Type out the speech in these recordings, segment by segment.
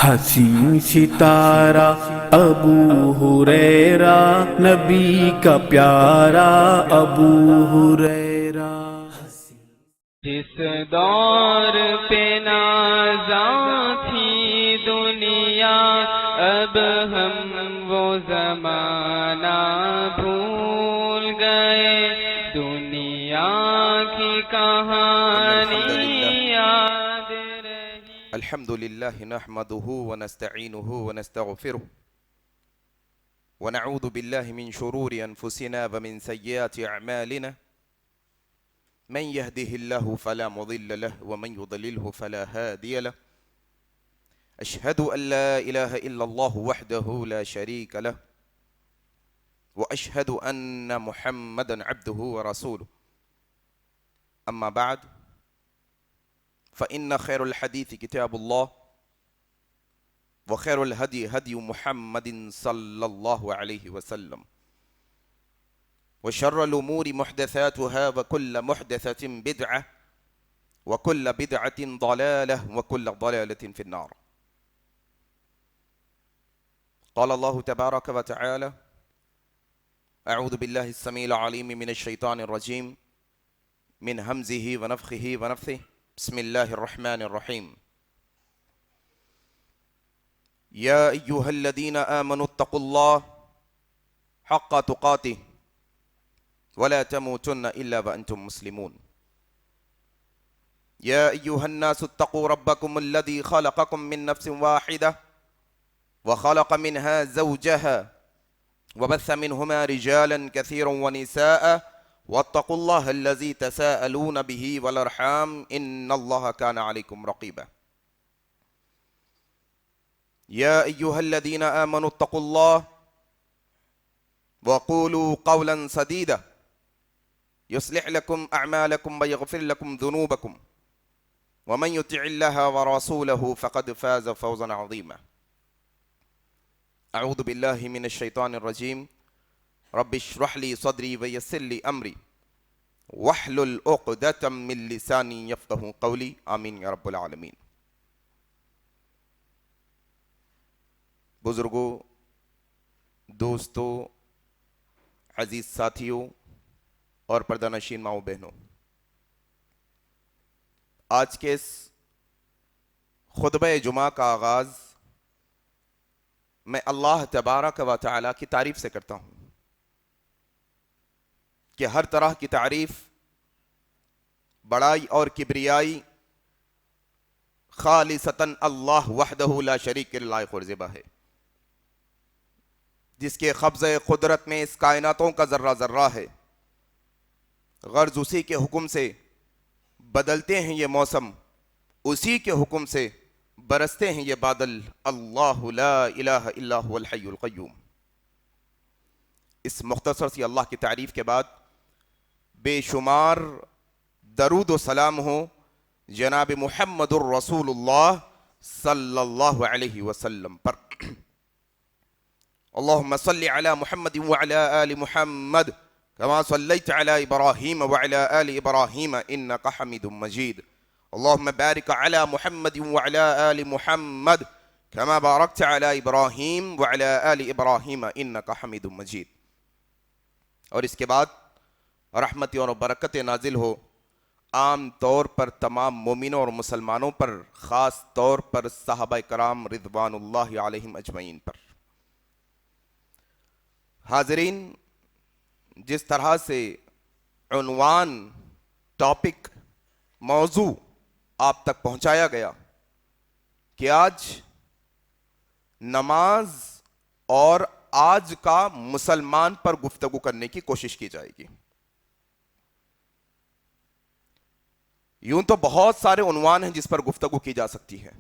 حسین ستارہ ابو ہریرہ نبی کا پیارا ابو ہریرہ، جس دور پہ نازاں تھی دنیا اب ہم وہ زمانہ بھول گئے، دنیا کی کہانی یاد رہی۔ الحمد لله نحمده ونستعينه ونستغفره ونعوذ بالله من شرور أنفسنا ومن سيئات أعمالنا، من يهده الله فلا مضل له ومن يضلله فلا هادي له، أشهد أن لا إله إلا الله وحده لا شريك له، وأشهد أن محمدا عبده ورسوله، أما بعد فإن خير الحديث كتاب الله وخير الهدي هدي محمد صلى الله عليه وسلم، وشر الأمور محدثاتها وكل محدثة بدعة وكل بدعة ضلالة وكل ضلالة في النار. قال الله تبارك وتعالى: أعوذ بالله السميع العليم من الشيطان الرجيم من همزه ونفخه ونفثه، بسم الله الرحمن الرحيم. يا أيها الذين آمنوا اتقوا الله حق تقاته ولا تموتن إلا وأنتم مسلمون. يا أيها الناس اتقوا ربكم الذي خلقكم من نفس واحدة وخلق منها زوجها وبث منهما رجالا كثيرا ونساء واتقوا الله الذي تساءلون به والأرحام إن الله كان عليكم رقيبا. يا أيها الذين آمنوا اتقوا الله وقولوا قولا سديدا يصلح لكم أعمالكم ويغفر لكم ذنوبكم ومن يطع الله ورسوله فقد فاز فوزا عظيما. أعوذ بالله من الشيطان الرجيم. رب اشرح لي صدري ويسر لي أمري واحلل عقدة من لساني يفقهوا قولي، آمین یا رب العالمین. بزرگوں، دوستوں، عزیز ساتھیوں اور پردہ نشین ماؤں بہنوں، آج کے اس خطبہ جمعہ کا آغاز میں اللہ تبارک و تعالی کی تعریف سے کرتا ہوں کہ ہر طرح کی تعریف، بڑائی اور کبریائی خالصتاً اللہ وحدہ لا شریک کے لائق اور زیبا ہے، جس کے قبضہ قدرت میں اس کائناتوں کا ذرہ ذرہ ہے. غرض اسی کے حکم سے بدلتے ہیں یہ موسم، اسی کے حکم سے برستے ہیں یہ بادل. اللہ لا الہ الا هو الحی القیوم. اس مختصر سی اللہ کی تعریف کے بعد بے شمار درود و سلام ہو جناب محمد الرسول اللہ صلی اللہ علیہ وسلم پر. اللہم صلی علی محمد وعلی آل محمد كما صليت على إبراهيم وعلى آل إبراهيم إنك حميد مجيد. اللهم بارك على محمد وعلى آل محمد كما باركت على إبراهيم وعلى آل إبراهيم إنك حميد مجيد. اور اس کے بعد رحمت اور برکت نازل ہو عام طور پر تمام مومنوں اور مسلمانوں پر، خاص طور پر صحابہ کرام رضوان اللہ علیہم اجمعین پر. حاضرین، جس طرح سے عنوان، ٹاپک، موضوع آپ تک پہنچایا گیا کہ آج نماز اور آج کا مسلمان پر گفتگو کرنے کی کوشش کی جائے گی. یوں تو بہت سارے عنوان ہیں جس پر گفتگو کی جا سکتی ہے،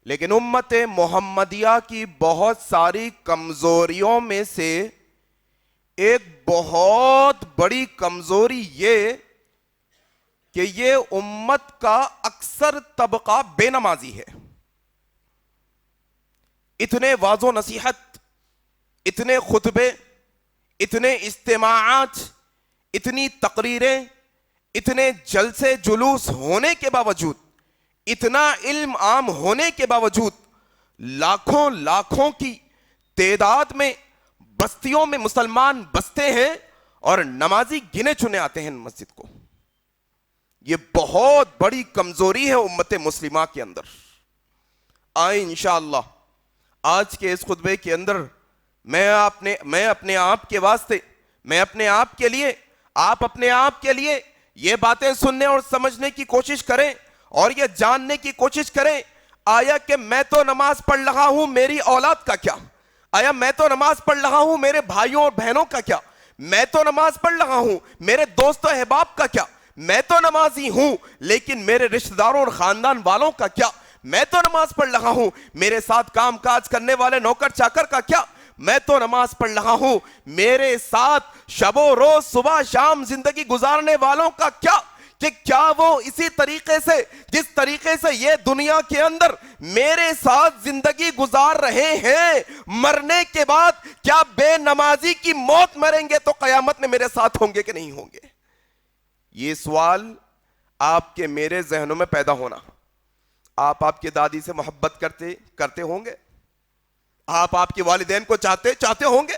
لیکن امت محمدیہ کی بہت ساری کمزوریوں میں سے ایک بہت بڑی کمزوری یہ کہ یہ امت کا اکثر طبقہ بے نمازی ہے. اتنے واعظ و نصیحت، اتنے خطبے، اتنے اجتماعات، اتنی تقریریں، اتنے جلسے جلوس ہونے کے باوجود، اتنا علم عام ہونے کے باوجود لاکھوں لاکھوں کی تعداد میں بستیوں میں مسلمان بستے ہیں اور نمازی گنے چنے آتے ہیں مسجد کو. یہ بہت بڑی کمزوری ہے امت مسلمہ کے اندر. آئیں انشاءاللہ آج کے اس خطبے کے اندر میں اپنے آپ کے واسطے، میں اپنے آپ کے لیے، آپ اپنے آپ کے لیے یہ باتیں سننے اور سمجھنے کی کوشش کریں اور یہ جاننے کی کوشش کریں، آیا کہ میں تو نماز پڑھ رہا ہوں، میری اولاد کا کیا؟ آیا میں تو نماز پڑھ رہا ہوں، میرے بھائیوں اور بہنوں کا کیا؟ میں تو نماز پڑھ رہا ہوں، میرے دوست و احباب کا کیا؟ میں تو نمازی ہوں لیکن میرے رشتہ داروں اور خاندان والوں کا کیا؟ میں تو نماز پڑھ رہا ہوں، میرے ساتھ کام کاج کرنے والے نوکر چاکر کا کیا؟ میں تو نماز پڑھ رہا ہوں، میرے ساتھ شب و روز صبح شام زندگی گزارنے والوں کا کیا؟ کہ کیا وہ اسی طریقے سے جس طریقے سے یہ دنیا کے اندر میرے ساتھ زندگی گزار رہے ہیں، مرنے کے بعد کیا بے نمازی کی موت مریں گے تو قیامت میں میرے ساتھ ہوں گے کہ نہیں ہوں گے؟ یہ سوال آپ کے میرے ذہنوں میں پیدا ہونا. آپ کے دادی سے محبت کرتے ہوں گے، آپ کے والدین کو چاہتے ہوں گے،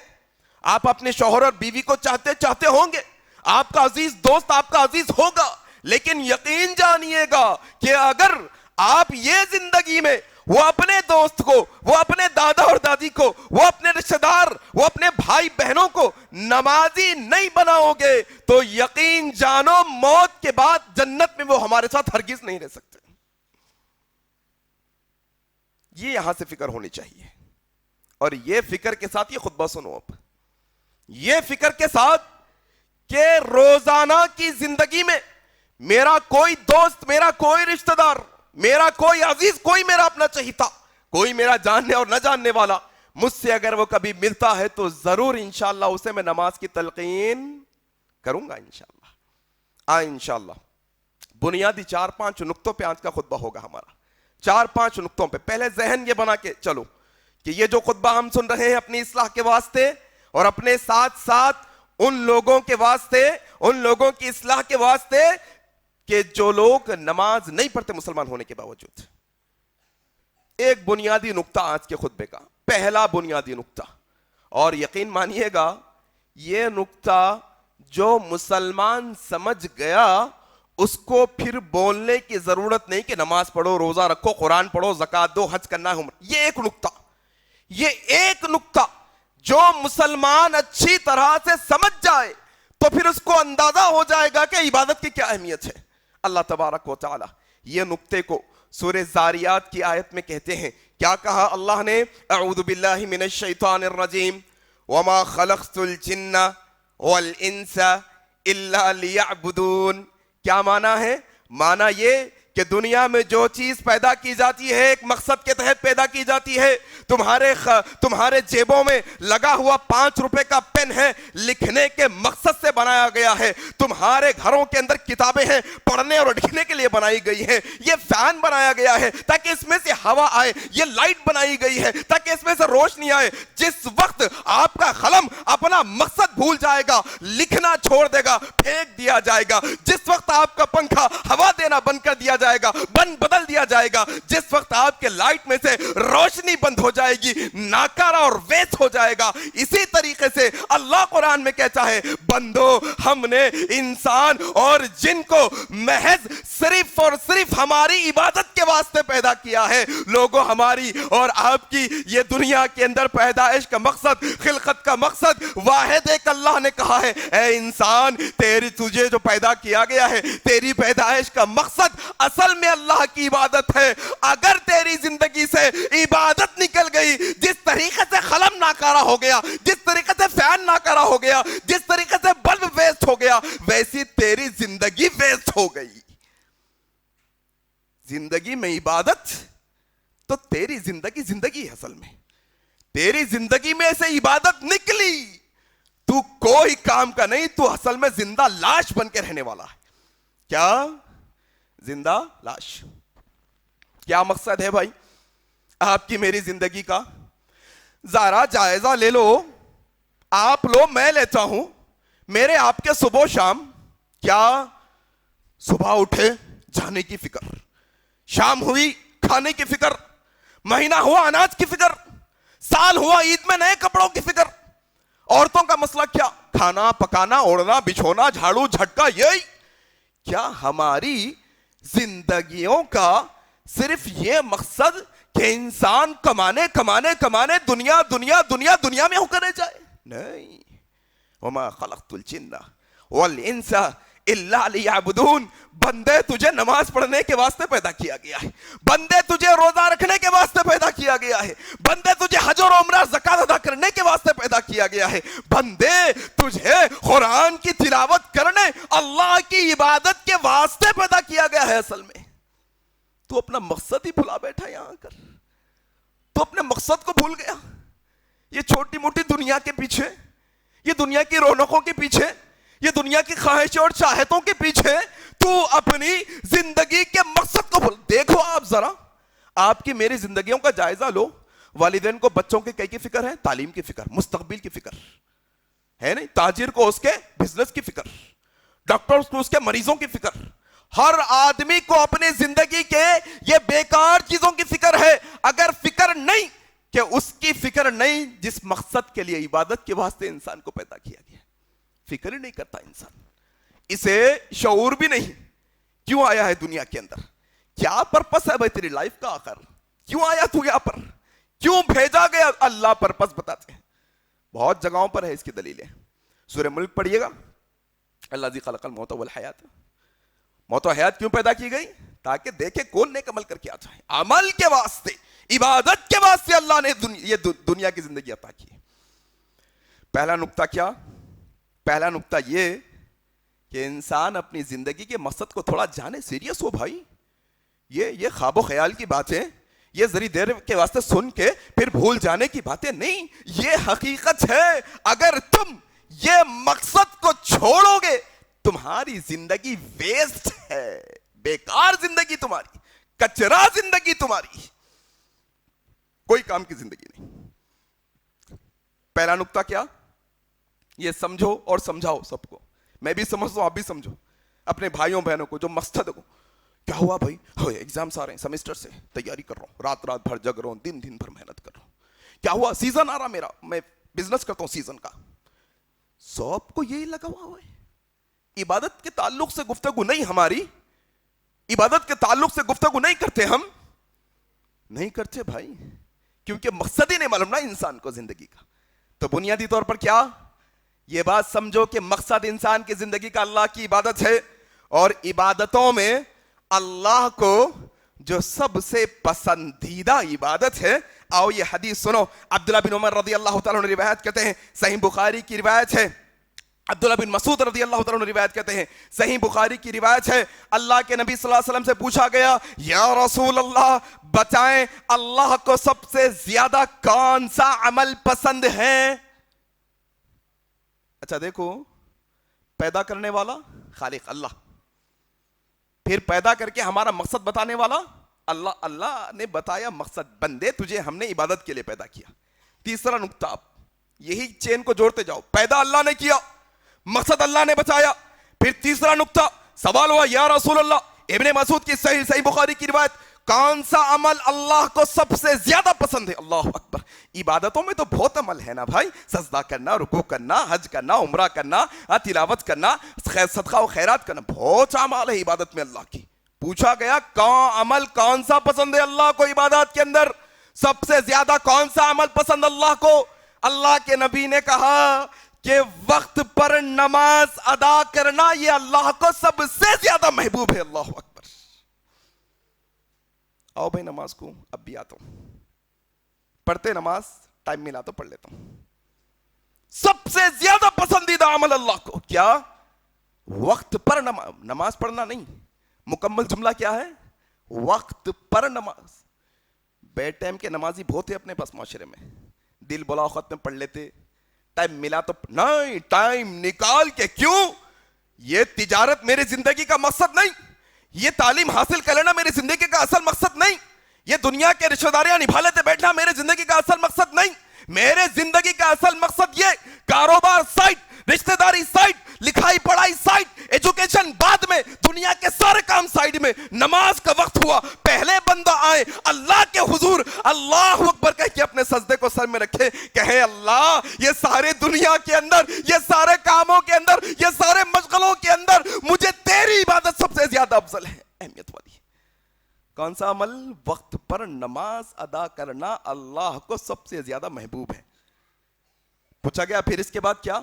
آپ اپنے شوہر اور بیوی کو چاہتے ہوں گے، آپ کا عزیز دوست آپ کا عزیز ہوگا، لیکن یقین جانیے گا کہ اگر آپ یہ زندگی میں وہ اپنے دوست کو، وہ اپنے دادا اور دادی کو، وہ اپنے رشتہ دار، وہ اپنے بھائی بہنوں کو نمازی نہیں بناؤ گے تو یقین جانو موت کے بعد جنت میں وہ ہمارے ساتھ ہرگز نہیں رہ سکتے. یہ یہاں سے فکر ہونی چاہیے اور یہ فکر کے ساتھ یہ خطبہ سنو. اب یہ فکر کے ساتھ کہ روزانہ کی زندگی میں میرا کوئی دوست، میرا کوئی رشتہ دار، میرا کوئی عزیز، کوئی میرا اپنا چہیتا، کوئی میرا جاننے اور نہ جاننے والا مجھ سے اگر وہ کبھی ملتا ہے تو ضرور انشاءاللہ اسے میں نماز کی تلقین کروں گا انشاءاللہ. انشاءاللہ بنیادی 4-5 نقطوں پہ آج کا خطبہ ہوگا ہمارا. 4-5 نقطوں پہ پہلے ذہن یہ بنا کے چلو کہ یہ جو خطبہ ہم سن رہے ہیں اپنی اصلاح کے واسطے اور اپنے ساتھ ساتھ ان لوگوں کے واسطے، ان لوگوں کی اصلاح کے واسطے کہ جو لوگ نماز نہیں پڑھتے مسلمان ہونے کے باوجود. ایک بنیادی نقطہ آج کے خطبے کا، پہلا بنیادی نقطہ، اور یقین مانیے گا یہ نقطہ جو مسلمان سمجھ گیا اس کو پھر بولنے کی ضرورت نہیں کہ نماز پڑھو، روزہ رکھو، قرآن پڑھو، زکوٰۃ دو، حج کرنا ہے. یہ ایک نقطہ جو مسلمان اچھی طرح سے سمجھ جائے تو پھر اس کو اندازہ ہو جائے گا کہ عبادت کی کیا اہمیت ہے. اللہ تبارک و تعالی یہ نقطے کو سورہ زاریات کی آیت میں کہتے ہیں. کیا کہا اللہ نے؟ اعوذ باللہ من الشیطان الرجیم وما خلقت الجن والانس الا لیعبدون. کیا معنی ہے؟ معنی یہ کہ دنیا میں جو چیز پیدا کی جاتی ہے ایک مقصد کے تحت پیدا کی جاتی ہے. تمہارے جیبوں میں لگا ہوا 5 روپے کا پین ہے، لکھنے کے مقصد سے بنایا گیا ہے. تمہارے گھروں کے اندر کتابیں ہیں، پڑھنے اور لکھنے کے لیے بنائی گئی ہیں. یہ فین بنایا گیا ہے تاکہ اس میں سے ہوا آئے. یہ لائٹ بنائی گئی ہے تاکہ اس میں سے روشنی آئے. جس وقت آپ کا قلم اپنا مقصد بھول جائے گا، لکھنا چھوڑ دے گا، پھینک دیا جائے گا. جس وقت آپ کا پنکھا ہوا دینا بند کر دیا جائے گا، بدل دیا جائے گا. جس وقت آپ کے لائٹ میں سے روشنی بند ہو جائے گی، ناکارہ اور ویسٹ ہو جائے گا. اسی طریقے سے اللہ قرآن میں کہتا ہے بندو ہم نے انسان اور جن کو محض صرف اور صرف ہماری عبادت کے واسطے پیدا کیا ہے. لوگوں ہماری اور آپ کی یہ دنیا کے اندر پیدائش کا مقصد، خلقت کا مقصد واحد ایک اللہ نے کہا ہے اے انسان تجھے جو پیدا کیا گیا ہے، تیری پیدائش کا مقصد اصل میں اللہ کی عبادت ہے. اگر تیری زندگی سے عبادت نکل گئی، جس طریقے سے قلم ناکارہ ہو گیا، جس طریقے سے فین ناکارہ ہو گیا، جس طریقے سے بلب ویسٹ ہو گیا، ویسی تیری زندگی ویسٹ ہو گئی. زندگی میں عبادت تو تیری زندگی ہے. اصل میں تیری زندگی میں سے عبادت نکلی تو کوئی کام کا نہیں، تو اصل میں زندہ لاش بن کے رہنے والا ہے. کیا؟ زندہ لاش. کیا مقصد ہے بھائی آپ کی میری زندگی کا؟ ذرا جائزہ لے لو، آپ لو، میں لیتا ہوں. میرے آپ کے صبح و شام کیا؟ صبح اٹھے جانے کی فکر، شام ہوئی کھانے کی فکر، مہینہ ہوا اناج کی فکر, سال ہوا عید میں نئے کپڑوں کی فکر. عورتوں کا مسئلہ کیا؟ کھانا پکانا, اوڑھنا بچھونا, جھاڑو جھٹکا. یہی کیا ہماری زندگیوں کا صرف یہ مقصد کہ انسان کمانے کمانے کمانے دنیا دنیا دنیا دنیا میں ہو کر رہ جائے؟ نہیں. وما خلقت الجن والانس الا لیعبدون. بندے تجھے نماز پڑھنے کے واسطے پیدا کیا گیا ہے, بندے تجھے روزہ رکھنے کے واسطے پیدا کیا گیا ہے, بندے تجھے حج اور عمرہ زکات ادا کرنے کے واسطے پیدا کیا گیا ہے, بندے تجھے قرآن کی تلاوت کرنے, اللہ کی عبادت کے واسطے پیدا کیا گیا ہے. اصل میں تو اپنا مقصد ہی بھلا بیٹھا یہاں کر, تو اپنے مقصد کو بھول گیا. یہ چھوٹی موٹی دنیا کے پیچھے, یہ دنیا کی رونقوں کے پیچھے, یہ دنیا کی خواہشوں اور چاہتوں کے پیچھے تو اپنی زندگی کے مقصد کو بھول. دیکھو آپ ذرا, آپ کی میری زندگیوں کا جائزہ لو. والدین کو بچوں کے کئی کی فکر ہے؟ تعلیم کی فکر, مستقبل کی فکر ہے نہیں. تاجر کو اس کے بزنس کی فکر, ڈاکٹر کو اس کے مریضوں کی فکر. ہر آدمی کو اپنی زندگی کے یہ بیکار چیزوں کی فکر ہے. اگر فکر نہیں کہ اس کی فکر نہیں جس مقصد کے لیے عبادت کے واسطے انسان کو پیدا کیا گیا, فکر ہی نہیں کرتا انسان, اسے شعور بھی نہیں کیوں آیا ہے دنیا کے اندر, کیا پرپس ہے بھائی تیری لائف کا, آخر کیوں آیا تو یہاں پر, کیوں بھیجا گیا. اللہ پرپس بتاتے ہیں, بہت جگہوں پر ہے اس کی دلیلیں. سورہ ملک پڑھیے گا, الذی خلق الموت والحیات. موت و حیات کیوں پیدا کی گئی؟ تاکہ دیکھے کون نیک عمل کر کے آتا ہے. عمل کے واسطے, عبادت کے واسطے اللہ نے یہ دنیا کی زندگی عطا کی. پہلا نقطہ کیا؟ پہلا نقطہ یہ کہ انسان اپنی زندگی کے مقصد کو تھوڑا جانے. سیریس ہو بھائی, یہ خواب و خیال کی باتیں, یہ ذری دیر کے واسطے سن کے پھر بھول جانے کی باتیں نہیں, یہ حقیقت ہے. اگر تم یہ مقصد کو چھوڑو گے تمہاری زندگی ویسٹ ہے, بیکار زندگی تمہاری, کچرا زندگی تمہاری, کوئی کام کی زندگی نہیں. پہلا نقطہ کیا؟ یہ سمجھو اور سمجھاؤ سب کو. میں بھی سمجھتا ہوں, آپ بھی سمجھو, اپنے بھائیوں بہنوں کو جو مقصد کو. کیا ہوا بھائی؟ ایگزامس آ رہے ہیں, سیمسٹر سے تیاری کر رہا ہوں, رات بھر جگ رہا ہوں, دن بھر محنت کر رہا ہوں. کیا ہوا؟ سیزن آ رہا میرا, میں بزنس کرتا ہوں سیزن کا. سب کو یہی لگا ہوا ہے. عبادت کے تعلق سے گفتگو نہیں ہماری, عبادت کے تعلق سے گفتگو نہیں کرتے ہم, نہیں کرتے بھائی, کیونکہ مقصد ہی نہیں معلوم نا انسان کو زندگی کا. تو بنیادی طور پر کیا یہ بات سمجھو کہ مقصد انسان کی زندگی کا اللہ کی عبادت ہے, اور عبادتوں میں اللہ کو جو سب سے پسندیدہ عبادت ہے. آؤ یہ حدیث سنو, عبداللہ بن عمر رضی اللہ تعالیٰ عنہ روایت کرتے ہیں, صحیح بخاری کی روایت ہے. عبداللہ بن مسعود رضی اللہ تعالیٰ عنہ روایت کرتے ہیں, صحیح بخاری کی روایت ہے, اللہ کے نبی صلی اللہ علیہ وسلم سے پوچھا گیا, یا رسول اللہ بتائیں اللہ کو سب سے زیادہ کون سا عمل پسند ہے؟ اچھا دیکھو, پیدا کرنے والا خالق اللہ, پھر پیدا کر کے ہمارا مقصد بتانے والا اللہ. اللہ نے بتایا مقصد, بندے تجھے ہم نے عبادت کے لیے پیدا کیا. تیسرا نقطہ, آپ یہی چین کو جوڑتے جاؤ, پیدا اللہ نے کیا, مقصد اللہ نے بتایا. پھر تیسرا نقطہ سوال ہوا, یا رسول اللہ, ابن مسعود کی صحیح بخاری کی روایت, کون سا عمل اللہ کو سب سے زیادہ پسند ہے؟ اللہ اکبر. عبادتوں میں تو بہت عمل ہے نا بھائی, سجدہ کرنا, رکوع کرنا, حج کرنا, عمرہ کرنا, تلاوت کرنا, صدقہ و خیرات کرنا, بہت اعمال ہے عبادت میں اللہ کی. پوچھا گیا عمل کون سا پسند ہے اللہ کو عبادات کے اندر, سب سے زیادہ کون سا عمل پسند اللہ کو؟ اللہ کے نبی نے کہا کہ وقت پر نماز ادا کرنا یہ اللہ کو سب سے زیادہ محبوب ہے. اللہ اکبر. آؤ بھائی نماز کو اب بھی آتا ہوں, پڑھتے نماز, ٹائم ملا تو پڑھ لیتا ہوں. سب سے زیادہ پسندیدہ عمل اللہ کو کیا؟ وقت پر نماز پڑھنا نہیں, مکمل جملہ کیا ہے؟ وقت پر نماز. بے ٹائم کے نمازی بہت ہے اپنے پاس معاشرے میں, دل بلا وقت میں پڑھ لیتے, ٹائم ملا تو نہیں, ٹائم نکال کے. کیوں؟ یہ تجارت میری زندگی کا مقصد نہیں, یہ تعلیم حاصل کر لینا میری زندگی کا اصل مقصد نہیں, یہ دنیا کے رشتہ داریاں نبھا لیتے بیٹھنا میرے زندگی کا اصل مقصد نہیں. میرے زندگی کا اصل مقصد یہ کاروبار سائٹ, رشتہ داری سائٹ, لکھائی پڑھائی سائٹ, ایجوکیشن بعد میں, دنیا کے سارے کام سائیڈ میں، نماز کا وقت ہوا، پہلے بندہ آئے اللہ کے حضور اللہ اکبر کہہ کے اپنے سجدے کو سر میں رکھے، کہے اللہ یہ سارے دنیا کے اندر، یہ سارے کاموں کے اندر، یہ سارے مشغلوں کے اندر مجھے تیری عبادت سب سے زیادہ افضل ہے، اہمیت والی ہے۔ کون سا عمل؟ وقت پر نماز ادا کرنا اللہ کو سب سے زیادہ محبوب ہے۔ پوچھا گیا پھر اس کے بعد کیا؟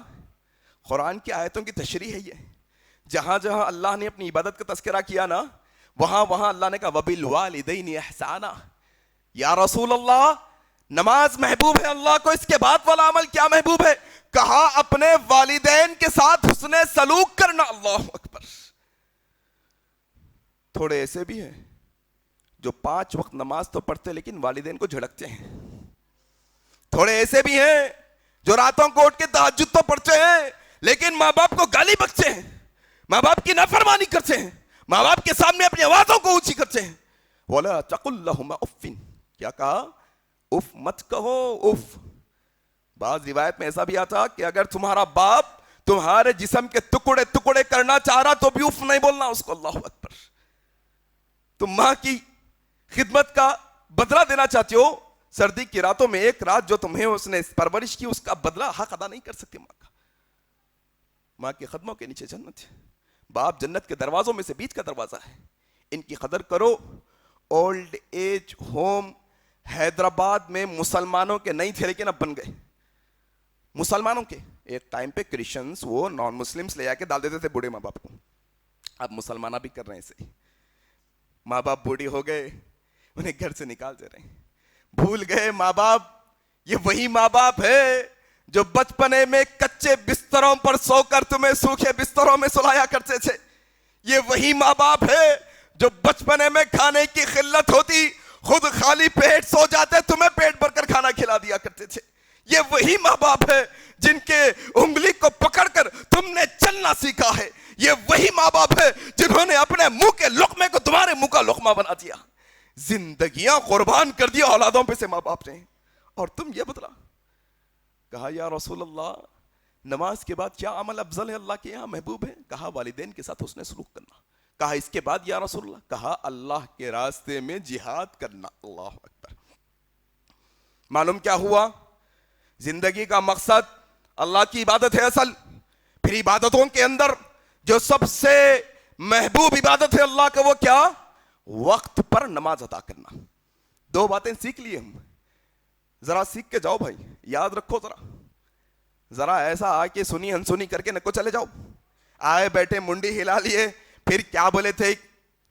قرآن کی آیتوں کی تشریح ہے یہ، جہاں جہاں اللہ نے اپنی عبادت کا تذکرہ کیا نا، وہاں وہاں اللہ نے کہا وَبِالْوَالِدَيْنِ احسانا۔ یا رسول اللہ نماز محبوب ہے اللہ کو، اس کے بعد والا عمل کیا محبوب ہے؟ کہا اپنے والدین کے ساتھ حسن سلوک کرنا۔ اللہ اکبر۔ تھوڑے ایسے بھی ہیں جو 5 وقت نماز تو پڑھتے لیکن والدین کو جھڑکتے ہیں، تھوڑے ایسے بھی ہیں جو راتوں کو اٹھ کے تہجد تو پڑھتے ہیں لیکن ماں باپ کو گالی بکتے ہیں، ماں باپ کی نافرمانی کرتے ہیں، ماں باپ کے سامنے اپنی آوازوں کو اونچی کرتے ہیں۔ وَلَا تَقُلْ لَهُمَا اُفٍّ، کیا کہا؟ اف مت کہو، اف۔ بعض روایت میں ایسا بھی آتا کہ اگر تمہارا باپ تمہارے جسم کے ٹکڑے ٹکڑے کرنا چاہ رہا تو بھی اف نہیں بولنا اس کو۔ اللہ اکبر۔ تم ماں کی خدمت کا بدلہ دینا چاہتے ہو، سردی کی راتوں میں ایک رات جو تمہیں اس نے پرورش کی اس کا بدلہ حق ادا نہیں کر سکتے ماں کا۔ ماں کے قدموں کے نیچے جنت ہے، باپ جنت کے دروازوں میں سے بیچ کا دروازہ ہے، ان کی قدر کرو۔ اولڈ ایج ہوم حیدرآباد میں مسلمانوں کے نہیں تھے لیکن اب بن گئے، مسلمانوں کے۔ ایک ٹائم پہ کرسچنز وہ نان مسلمز لے آ کے ڈال دیتے تھے بوڑھے ماں باپ کو، اب مسلمانہ بھی کر رہے ہیں ایسے۔ ماں باپ بوڑھی ہو گئے، انہیں گھر سے نکال دے رہے ہیں، بھول گئے ماں باپ یہ وہی ماں باپ ہے جو بچپنے میں کچے بستروں پر سو کر تمہیں سوکھے بستروں میں سلایا کرتے تھے، یہ وہی ماں باپ ہے جو بچپنے میں کھانے کی قلت ہوتی خود خالی پیٹ سو جاتے تمہیں پیٹ بھر کر کھانا کھلا دیا کرتے تھے، یہ وہی ماں باپ ہے جن کے انگلی کو پکڑ کر تم نے چلنا سیکھا ہے، یہ وہی ماں باپ ہے جنہوں نے اپنے منہ کے لقمے کو تمہارے منہ کا لقمہ بنا دیا، زندگیاں قربان کر دیا اولادوں پہ سے ماں باپ نے، اور تم یہ بدلا۔ کہا یا رسول اللہ نماز کے بعد کیا عمل افضل ہے اللہ کے یہاں محبوب ہے؟ کہا والدین کے ساتھ حسن سلوک کرنا۔ کہا اس کے بعد یا رسول اللہ؟ کہا اللہ کے راستے میں جہاد کرنا۔ اللہ اکبر۔ معلوم کیا ہوا؟ زندگی کا مقصد اللہ کی عبادت ہے اصل، پھر عبادتوں کے اندر جو سب سے محبوب عبادت ہے اللہ کا وہ کیا؟ وقت پر نماز ادا کرنا۔ 2 باتیں سیکھ لیے ہم، ذرا سیکھ کے جاؤ بھائی، یاد رکھو ذرا ایسا آ کے سنی انسنی کر کے نہ کو چلے جاؤ، آئے بیٹھے منڈی ہلا لیے، پھر کیا بولے تھے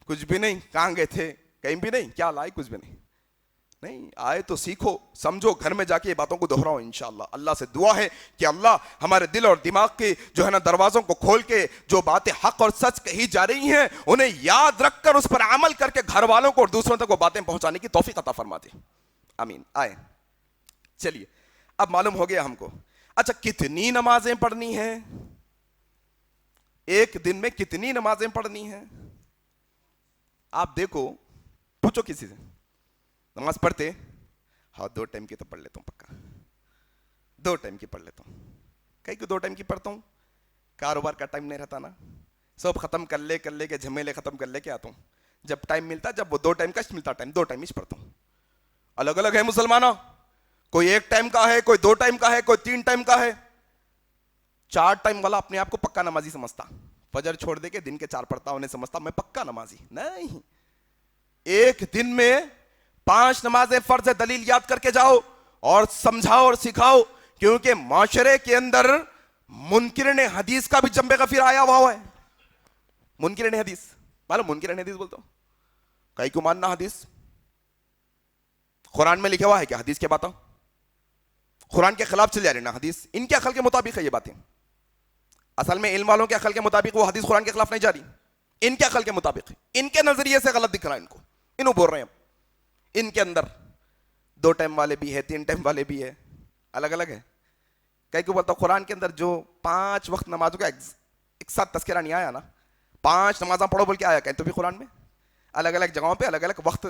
کچھ بھی نہیں، کہاں گئے تھے کہیں بھی نہیں، کیا لائے کچھ بھی نہیں، آئے تو سیکھو سمجھو، گھر میں جا کے یہ باتوں کو دہراؤ انشاءاللہ۔ اللہ سے دعا ہے کہ اللہ ہمارے دل اور دماغ کے جو ہے نا دروازوں کو کھول کے جو باتیں حق اور سچ کہی جا رہی ہیں انہیں یاد رکھ کر اس پر عمل کر کے گھر والوں کو اور دوسروں تک وہ باتیں پہنچانے کی توفیق عطا فرما دے، آمین۔ آئے چلیے اب معلوم ہو گیا ہم کو، اچھا کتنی نمازیں پڑھنی ہیں، ایک دن میں کتنی نمازیں پڑھنی ہیں؟ آپ دیکھو، پوچھو کسی سے نماز پڑھتے؟ ہاں 2 ٹائم کی تو پڑھ لیتا ہوں، پکا 2 ٹائم کی پڑھ لیتا ہوں۔ کئی کو 2 ٹائم کی پڑھتا ہوں، کاروبار کا ٹائم نہیں رہتا نا، سب ختم کر لے کے جھمیلے ختم کر لے کے آتا ہوں، جب ٹائم ملتا جب وہ 2 ٹائم کا ملتا ٹائم 2 ٹائم ہی پڑھتا ہوں۔ الگ الگ ہے مسلمانوں، کوئی 1 ٹائم کا ہے، کوئی 2 ٹائم کا ہے، کوئی 3 ٹائم کا ہے۔ 4 ٹائم والا اپنے آپ کو پکا نمازی سمجھتا، فجر چھوڑ دے کے دن کے 4 پڑھتا انہیں سمجھتا میں پکا نمازی، نہیں، ایک دن میں 5 نمازیں فرض ہے، دلیل یاد کر کے جاؤ اور سمجھاؤ اور سکھاؤ، کیونکہ معاشرے کے اندر منکرین حدیث کا بھی جنب غفیر آیا ہوا ہے۔ منکرین حدیث معلوم، منکرین حدیث بولتا ہوں، کئی کو ماننا حدیث، قرآن میں لکھا ہوا ہے کہ حدیث کے باتیں قرآن کے خلاف چل جا رہے نا، حدیث ان کے عقل کے مطابق ہے یہ باتیں، اصل میں علم والوں کے عقل کے مطابق وہ حدیث قرآن کے خلاف نہیں جا رہی، ان کے عقل کے مطابق ہے، ان کے نظریے سے غلط دکھ رہا ہے ان کو، انہوں بول رہے ہیں ان کے اندر 2 ٹائم والے بھی ہے، 3 ٹائم والے بھی ہے، الگ الگ ہے۔ کئی کو بولتا قرآن کے اندر جو 5 وقت نمازوں کا ایک ساتھ تذکرہ نہیں آیا نا، 5 نمازاں پڑھو بول کے آیا کہیں تو بھی قرآن میں الگ الگ جگہوں پہ الگ الگ وقت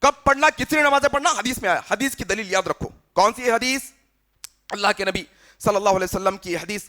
کب پڑھنا، کتنی نمازیں پڑھنا حدیث میں آیا۔ حدیث کی دلیل یاد رکھو، کون سی حدیث؟ اللہ کے نبی صلی اللہ علیہ وسلم کی حدیث،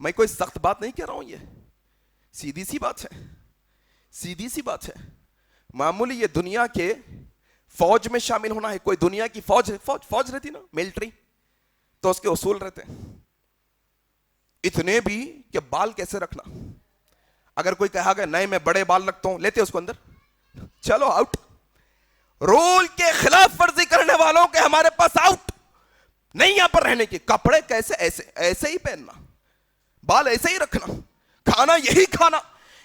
میں کوئی سخت بات نہیں کہہ رہا ہوں, یہ سیدھی سی بات ہے, سیدھی سی بات ہے. معمولی یہ دنیا کے فوج میں شامل ہونا ہے. کوئی دنیا کی فوج رہتی نا, ملٹری, تو اس کے اصول رہتے ہیں اتنے بھی کہ بال کیسے رکھنا. اگر کوئی کہا گیا نہیں میں بڑے بال رکھتا ہوں, لیتے اس کو اندر, چلو آؤٹ. رول کے خلاف ورزی کرنے والوں کے ہمارے پاس آؤٹ. نہیں یہاں پر رہنے کی. کپڑے کیسے, ایسے ہی پہننا, بال ایسے ہی رکھنا, کھانا یہی کھانا,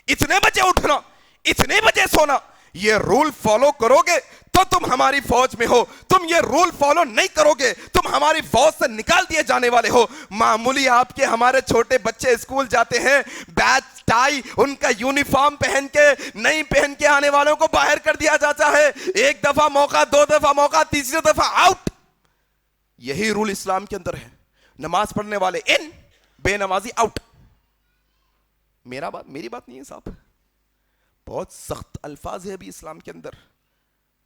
اتنے بجے اٹھنا, اتنے بجے سونا. یہ رول فالو کرو گے تو تم ہماری فوج میں ہو. تم یہ رول فالو نہیں کرو گے تم ہماری فوج سے نکال دیے جانے والے ہو. معمولی آپ کے ہمارے چھوٹے بچے اسکول جاتے ہیں, بیچ ٹائی ان کا یونیفارم پہن کے نہیں پہن کے آنے والوں کو باہر کر دیا جاتا ہے. ایک دفعہ موقع, دو دفعہ موقع, تیسری دفعہ آؤٹ. یہی رول اسلام کے اندر ہے. نماز پڑھنے والے ان, بے نمازی آؤٹ. میری بات نہیں ہے صاحب, بہت سخت الفاظ ہے ابھی اسلام کے اندر.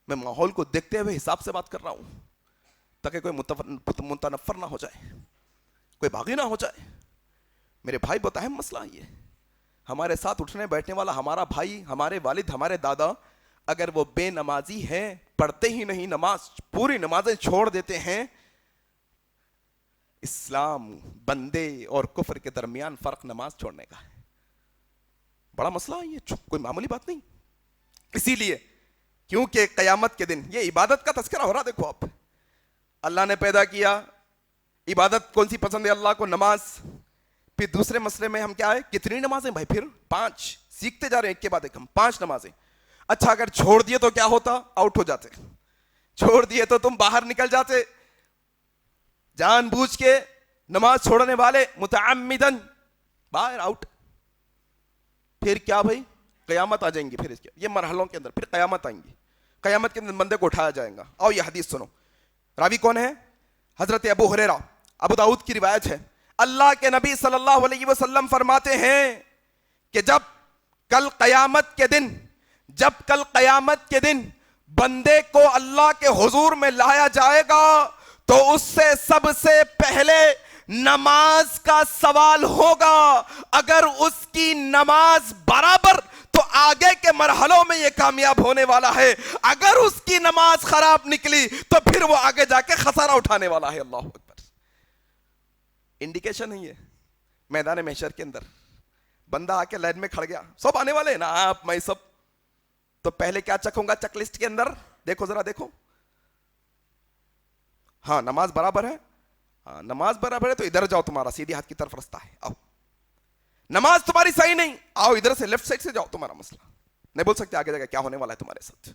میں ماحول کو دیکھتے ہوئے حساب سے بات کر رہا ہوں تاکہ کوئی متنفر نہ ہو جائے, کوئی باغی نہ ہو جائے. میرے بھائی بہت اہم مسئلہ ہے یہ. ہمارے ساتھ اٹھنے بیٹھنے والا ہمارا بھائی, ہمارے والد, ہمارے دادا, اگر وہ بے نمازی ہیں, پڑھتے ہی نہیں نماز, پوری نمازیں چھوڑ دیتے ہیں. اسلام بندے اور کفر کے درمیان فرق نماز چھوڑنے کا ہے. بڑا مسئلہ ہے یہ, کوئی معمولی بات نہیں. اسی لیے کیونکہ قیامت کے دن یہ عبادت کا تذکرہ ہو رہا. دیکھو آپ, اللہ نے پیدا کیا, عبادت کون سی پسند ہے اللہ کو, نماز. پھر دوسرے مسئلے میں ہم کیا ہے, کتنی نمازیں بھائی, پھر 5 سیکھتے جا رہے ہیں ایک کے بعد ایک, ہم 5 نمازیں. اچھا اگر چھوڑ دیے تو کیا ہوتا, آؤٹ ہو جاتے. چھوڑ دیے تو تم باہر نکل جاتے. جان بوجھ کے نماز چھوڑنے والے متعمدن باہر, آؤٹ. پھر کیا بھائی, قیامت آ جائیں گی. پھر یہ مرحلوں کے اندر پھر قیامت آئیں گی. قیامت کے اندر بندے کو اٹھایا جائے گا. آؤ یہ حدیث سنو. راوی کون ہے, حضرت ابو ہریرہ, ابو داؤد کی روایت ہے. اللہ کے نبی صلی اللہ علیہ وسلم فرماتے ہیں کہ جب کل قیامت کے دن بندے کو اللہ کے حضور میں لایا جائے گا تو اس سے سب سے پہلے نماز کا سوال ہوگا. اگر اس کی نماز برابر تو آگے کے مرحلوں میں یہ کامیاب ہونے والا ہے. اگر اس کی نماز خراب نکلی تو پھر وہ آگے جا کے خسارہ اٹھانے والا ہے. اللہ اکبر. انڈیکیشن ہے یہ میدان محشر کے اندر. بندہ آ کے لائن میں کھڑ گیا, سب آنے والے ہیں نا, آپ میں سب, تو پہلے کیا چکھوں گا چیک لسٹ کے اندر, دیکھو ذرا دیکھو. ہاں نماز برابر ہے, ہاں نماز برابر ہے تو ادھر جاؤ, تمہارا سیدھی ہاتھ کی طرف رستہ ہے, آؤ. نماز تمہاری صحیح نہیں, آؤ ادھر سے لیفٹ سائڈ سے جاؤ, تمہارا مسئلہ نہیں بول سکتے آگے جا کے کیا ہونے والا ہے تمہارے ساتھ.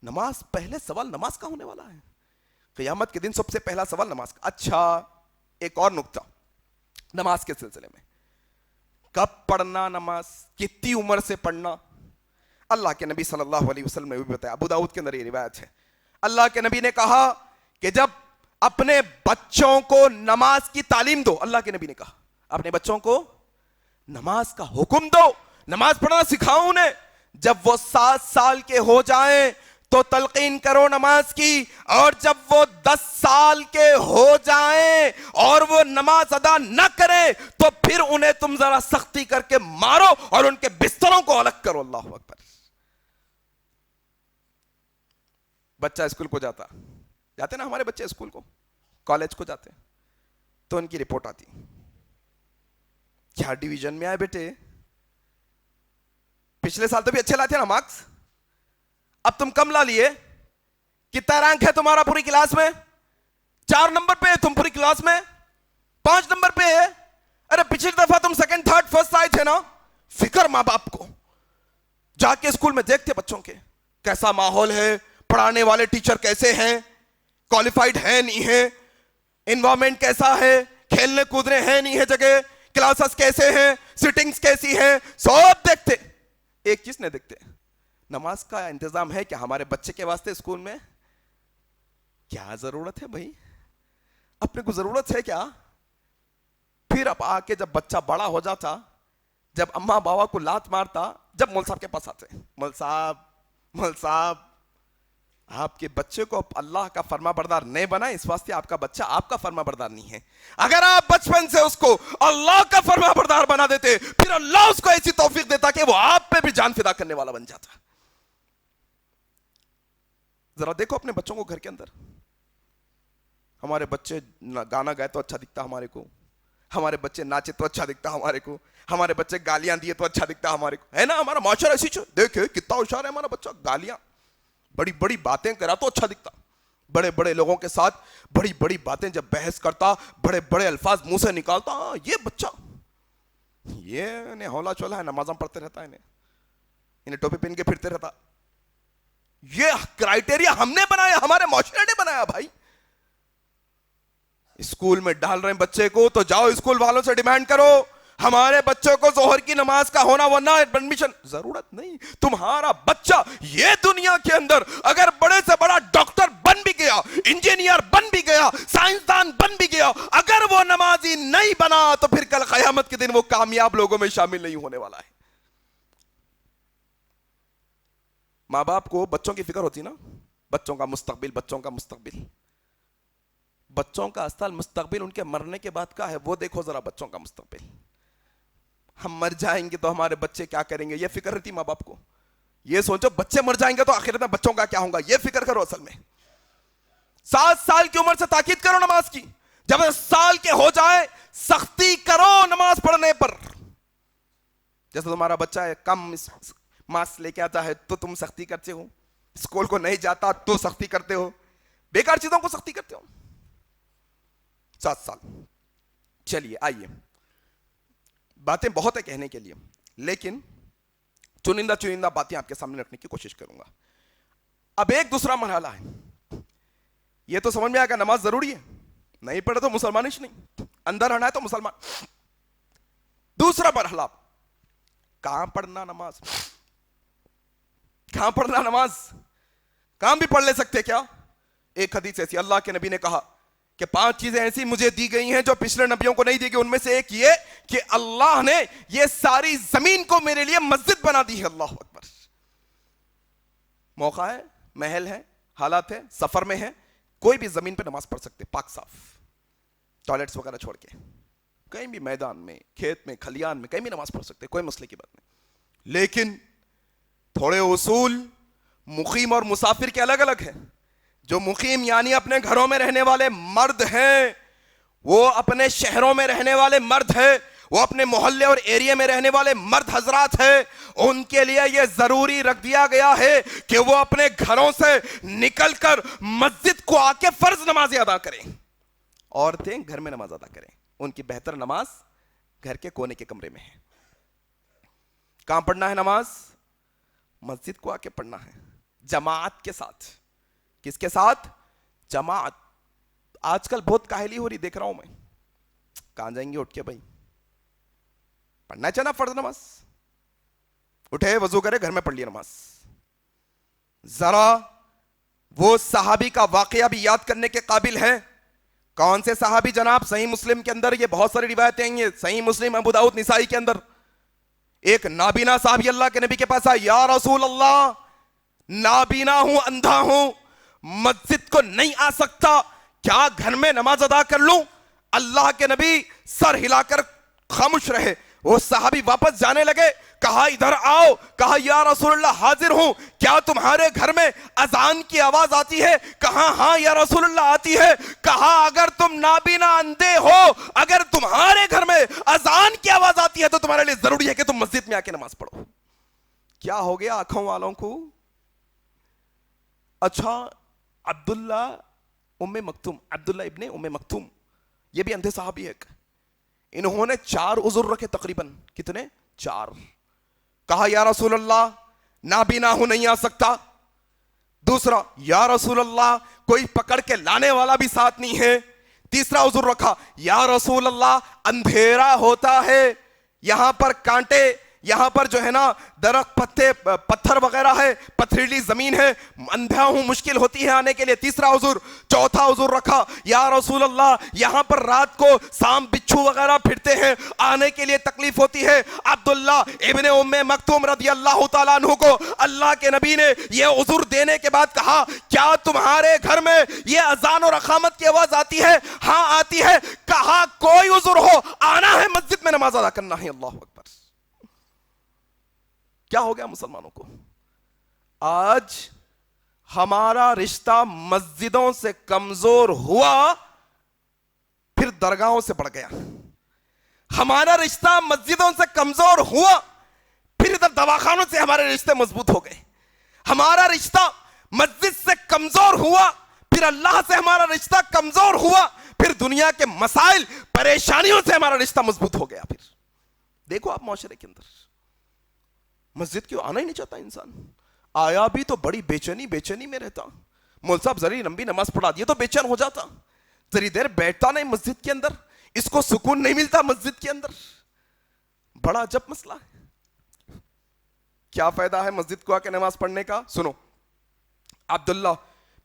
نماز, پہلے سوال نماز کا ہونے والا ہے. قیامت کے دن سب سے پہلا سوال نماز کا. اچھا ایک اور نقطہ نماز کے سلسلے میں, کب پڑھنا نماز, کتنی عمر سے پڑھنا. اللہ کے نبی صلی اللہ علیہ وسلم نے بھی بتایا, ابو داؤد کے اندر یہ روایت ہے. اللہ کے نبی نے کہا کہ جب اپنے بچوں کو نماز کی تعلیم دو, اللہ کے نبی نے کہا اپنے بچوں کو نماز کا حکم دو, نماز پڑھنا سکھاؤ انہیں. جب وہ 7 سال کے ہو جائیں تو تلقین کرو نماز کی, اور جب وہ 10 سال کے ہو جائیں اور وہ نماز ادا نہ کریں تو پھر انہیں تم ذرا سختی کر کے مارو اور ان کے بستروں کو الگ کرو. اللہ اکبر. بچہ اسکول کو جاتے نا ہمارے بچے, اسکول کو, کالج کو جاتے, تو ان کی رپورٹ آتی, کیا ڈویژن میں آئے بیٹے, پچھلے سال تو بھی اچھے لاتے نا مارکس, اب تم کم لا لیے, کتنا رینک ہے تمہارا پوری کلاس میں, 4 نمبر پہ تم پوری کلاس میں, 5 نمبر پہ ہے. ارے پچھلی دفعہ تم 2nd 3rd 1st آئے تھے نا. فکر ماں باپ کو, جا کے اسکول میں دیکھتے بچوں کے کیسا ماحول ہے, پڑھانے والے ٹیچر کیسے ہیں, کوالیفائڈ ہیں نہیں ہیں, انوائرمنٹ کیسا ہے, کھیلنے کودنے ہیں نہیں ہے جگہ, کلاسز کیسے ہیں, سٹنگز کیسی ہیں, سب دیکھتے. ایک چیز نہیں دیکھتے, نماز کا انتظام ہے کہ ہمارے بچے کے واسطے اسکول میں کیا ضرورت ہے بھائی, اپنے کو ضرورت ہے کیا. پھر اب آ کے جب بچہ بڑا ہو جاتا, جب اماں بابا کو لات مارتا, جب مول صاحب کے پاس آتے, مول صاحب آپ کے بچے کو اللہ کا فرما بردار نہیں بنائے، اس واسطے آپ کا بچہ آپ کا فرما بردار نہیں ہے. اگر آپ بچپن سے اس کو اللہ کا فرما بردار بنا دیتے، پھر اللہ اس کو ایسی توفیق دیتا کہ وہ آپ پہ بھی جان فدا کرنے والا بن جاتا. ذرا دیکھو اپنے بچوں کو گھر کے اندر. ہمارے بچے گانا گائے تو اچھا دکھتا ہمارے کو، ہمارے بچے ناچے تو اچھا دکھتا ہمارے کو، ہمارے بچے گالیاں دیے تو اچھا دکھتا ہمارے کو، ہے نا. ہمارا معاشرہ ایسی دیکھے کتنا ہوشیار ہے ہمارا بچہ، گالیاں بڑی بڑی باتیں کرا تو اچھا دکھتا، بڑے بڑے لوگوں کے ساتھ بڑی بڑی باتیں جب بحث کرتا، بڑے بڑے الفاظ منہ سے نکالتا، یہ بچہ یہ ہولا چولا ہے، نمازاں پڑھتے رہتا ہے، انہیں ٹوپی پہن کے پھرتے رہتا. یہ کرائٹیریا ہم نے بنایا، ہمارے معاشرے نے بنایا. بھائی اسکول میں ڈال رہے ہیں بچے کو تو جاؤ اسکول والوں سے ڈیمانڈ کرو ہمارے بچوں کو ظہر کی نماز کا ہونا، ورنہ ایڈمیشن ضرورت نہیں. تمہارا بچہ یہ دنیا کے اندر اگر بڑے سے بڑا ڈاکٹر بن بھی گیا، انجینئر بن بھی گیا، سائنسدان بن بھی گیا، اگر وہ نمازی نہیں بنا تو پھر کل قیامت کے دن وہ کامیاب لوگوں میں شامل نہیں ہونے والا ہے. ماں باپ کو بچوں کی فکر ہوتی نا، بچوں کا مستقبل، بچوں کا مستقبل. بچوں کا اصل مستقبل ان کے مرنے کے بعد کا ہے، وہ دیکھو ذرا بچوں کا مستقبل. ہم مر جائیں گے تو ہمارے بچے کیا کریں گے، یہ فکر رہتی ماں باپ کو. یہ سوچو بچے مر جائیں گے تو آخرت میں بچوں کا کیا ہوگا، یہ فکر کرو. اصل میں 7 سال کی عمر سے تاکید کرو نماز کی، جب 10 سال کے ہو جائے سختی کرو نماز پڑھنے پر. جیسے تمہارا بچہ ہے کم مارکس لے کے آتا ہے تو تم سختی کرتے ہو، اسکول کو نہیں جاتا تو سختی کرتے ہو، بیکار چیزوں کو سختی کرتے ہو. 7 سال. چلیے آئیے، باتیں بہت ہے کہنے کے لیے، لیکن چنندہ باتیں آپ کے سامنے رکھنے کی کوشش کروں گا. اب ایک دوسرا مرحلہ ہے. یہ تو سمجھ میں آیا کہ نماز ضروری ہے، نہیں پڑھے تو مسلمان ہی نہیں، اندر رہنا ہے تو مسلمان. دوسرا مرحلہ، کہاں پڑھنا نماز، کہاں پڑھنا نماز، کہاں بھی پڑھ لے سکتے کیا. ایک حدیث ایسی، اللہ کے نبی نے کہا کہ 5 چیزیں ایسی مجھے دی گئی ہیں جو پچھلے نبیوں کو نہیں دی گئی. ان میں سے ایک یہ کہ اللہ نے یہ ساری زمین کو میرے لیے مسجد بنا دی ہے. اللہ اکبر. موقع ہے، محل ہے، حالات ہے، سفر میں ہے، کوئی بھی زمین پہ نماز پڑھ سکتے، پاک صاف، ٹوائلٹس وغیرہ چھوڑ کے کہیں بھی میدان میں، کھیت میں، کھلیان میں، کہیں بھی نماز پڑھ سکتے، کوئی مسئلے کی بات نہیں. لیکن تھوڑے اصول مقیم اور مسافر کے الگ الگ ہیں. جو مقیم یعنی اپنے گھروں میں رہنے والے مرد ہیں، وہ اپنے شہروں میں رہنے والے مرد ہیں، وہ اپنے محلے اور ایریے میں رہنے والے مرد حضرات ہیں، ان کے لیے یہ ضروری رکھ دیا گیا ہے کہ وہ اپنے گھروں سے نکل کر مسجد کو آ کے فرض نمازیں ادا کریں. عورتیں گھر میں نماز ادا کریں، ان کی بہتر نماز گھر کے کونے کے کمرے میں ہے. کہاں پڑھنا ہے نماز؟ مسجد کو آ کے پڑھنا ہے، جماعت کے ساتھ. کس کے ساتھ؟ جماعت. آج کل بہت کاہلی ہو رہی دیکھ رہا ہوں میں. کہاں جائیں گے اٹھ کے؟ بھائی پڑھنا چاہنا فرض نماز، اٹھے وضو کرے گھر میں پڑھ لی نماز. ذرا وہ صحابی کا واقعہ بھی یاد کرنے کے قابل ہے. کون سے صحابی جناب؟ صحیح مسلم کے اندر یہ بہت ساری روایتیں ہیں، صحیح مسلم، ابو داؤد، نسائی کے اندر. ایک نابینا صحابی اللہ کے نبی کے پاس آیا، یا رسول اللہ نابینا ہوں، اندھا ہوں، مسجد کو نہیں آ سکتا، کیا گھر میں نماز ادا کر لوں؟ اللہ کے نبی سر ہلا کر خاموش رہے. وہ صحابی واپس جانے لگے، کہا ادھر آؤ، کہا یا رسول اللہ حاضر ہوں، کیا تمہارے گھر میں اذان کی آواز آتی ہے؟ کہا ہاں یا رسول اللہ آتی ہے. کہا اگر تم نابینا اندھے ہو، اگر تمہارے گھر میں اذان کی آواز آتی ہے تو تمہارے لیے ضروری ہے کہ تم مسجد میں آ کے نماز پڑھو. کیا ہو گیا آنکھوں والوں کو؟ اچھا عبداللہ ابن ام مکتوم، یہ بھی اندھے صحابی ہے. انہوں نے 4 عذر رکھے تقریباً. کتنے؟ 4. کہا یا رسول اللہ نابینا ہوں، نہیں آ سکتا. دوسرا، یا رسول اللہ کوئی پکڑ کے لانے والا بھی ساتھ نہیں ہے. تیسرا عذر رکھا، یا رسول اللہ اندھیرا ہوتا ہے، یہاں پر کانٹے، یہاں پر جو ہے نا درخت، پتھر وغیرہ ہے، پتھریلی زمین ہے، اندھا ہوں، مشکل ہوتی ہے آنے کے لیے. تیسرا عذر. چوتھا عذر رکھا، یا رسول اللہ یہاں پر رات کو سانپ بچھو بچھو وغیرہ پھرتے ہیں, آنے کے لیے تکلیف ہوتی ہے. عبداللہ ابن ام مکتوم رضی اللہ تعالیٰ عنہ کو اللہ کے نبی نے یہ عذر دینے کے بعد کہا, کیا تمہارے گھر میں یہ اذان اور اقامت کی آواز آتی ہے؟ ہاں آتی ہے. کہا کوئی عذر ہو, آنا ہے مسجد میں نماز ادا کرنا ہے. اللہ اکبر. کیا ہو گیا مسلمانوں کو؟ آج ہمارا رشتہ مسجدوں سے کمزور ہوا, پھر درگاہوں سے بڑھ گیا. ہمارا رشتہ مسجدوں سے کمزور ہوا, پھر ادھر دواخانوں سے ہمارے رشتے مضبوط ہو گئے. ہمارا رشتہ مسجد سے کمزور ہوا, پھر اللہ سے ہمارا رشتہ کمزور ہوا, پھر دنیا کے مسائل پریشانیوں سے ہمارا رشتہ مضبوط ہو گیا. پھر دیکھو آپ معاشرے کے اندر مسجد کیوں آنا ہی نہیں چاہتا انسان. آیا بھی تو بڑی بے چینی میں رہتا. مول صاحب ذری لمبی نماز پڑھا دیے تو بے چین ہو جاتا, ذری دیر بیٹھتا نہیں مسجد کے اندر, اس کو سکون نہیں ملتا مسجد کے اندر. بڑا عجب مسئلہ ہے. کیا فائدہ ہے مسجد کو آ کے نماز پڑھنے کا؟ سنو, عبداللہ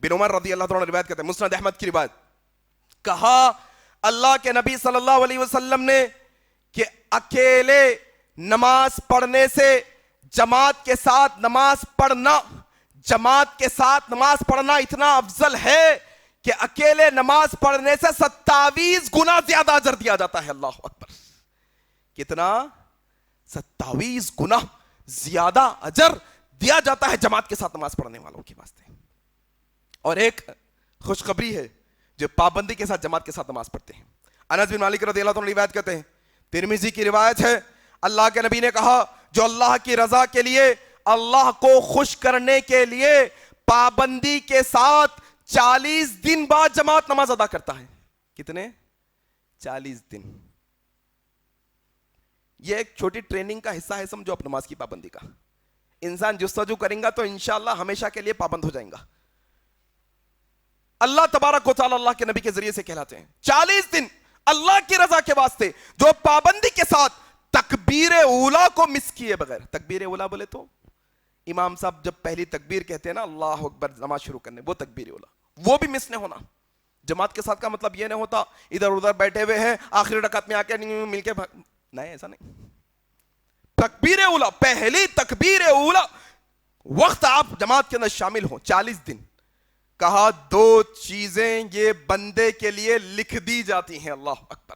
بن عمر رضی اللہ عنہ روایت کرتے ہیں, مسند احمد کی روایت, کہا اللہ کے نبی صلی اللہ علیہ وسلم نے کہ اکیلے نماز پڑھنے سے جماعت کے ساتھ نماز پڑھنا اتنا افضل ہے کہ اکیلے نماز پڑھنے سے 27 گنا زیادہ اجر دیا جاتا ہے. اللہ اکبر. کتنا؟ 27 گنا زیادہ اجر دیا جاتا ہے جماعت کے ساتھ نماز پڑھنے والوں کے واسطے. اور ایک خوشخبری ہے جو پابندی کے ساتھ جماعت کے ساتھ نماز پڑھتے ہیں. انس بن مالک رضی اللہ عنہ روایت کرتے ہیں, ترمذی کی روایت ہے, اللہ کے نبی نے کہا جو اللہ کی رضا کے لیے, اللہ کو خوش کرنے کے لیے پابندی کے ساتھ 40 دن بعد جماعت نماز ادا کرتا ہے. کتنے؟ 40 دن. یہ ایک چھوٹی ٹریننگ کا حصہ ہے سمجھو آپ نماز کی پابندی کا. انسان جستجو کریں گا تو انشاءاللہ ہمیشہ کے لیے پابند ہو جائیں گا. اللہ تبارک و تعالی اللہ کے نبی کے ذریعے سے کہلاتے ہیں 40 دن اللہ کی رضا کے واسطے جو پابندی کے ساتھ تکبیر اولا کو مس کیے بغیر. تکبیر اولا بولے تو امام صاحب جب پہلی تکبیر کہتے ہیں نا اللہ اکبر نماز شروع کرنے, وہ تکبیر اولا, وہ بھی مس نہیں ہونا. جماعت کے ساتھ کا مطلب یہ نہیں ہوتا ادھر ادھر بیٹھے ہوئے ہیں آخری رکعت میں آ کے مل کے نہیں, ایسا نہیں. تکبیر اولا, پہلی تکبیر اولا وقت آپ جماعت کے اندر شامل ہوں 40 دن. کہا 2 چیزیں یہ بندے کے لیے لکھ دی جاتی ہیں. اللہ اکبر.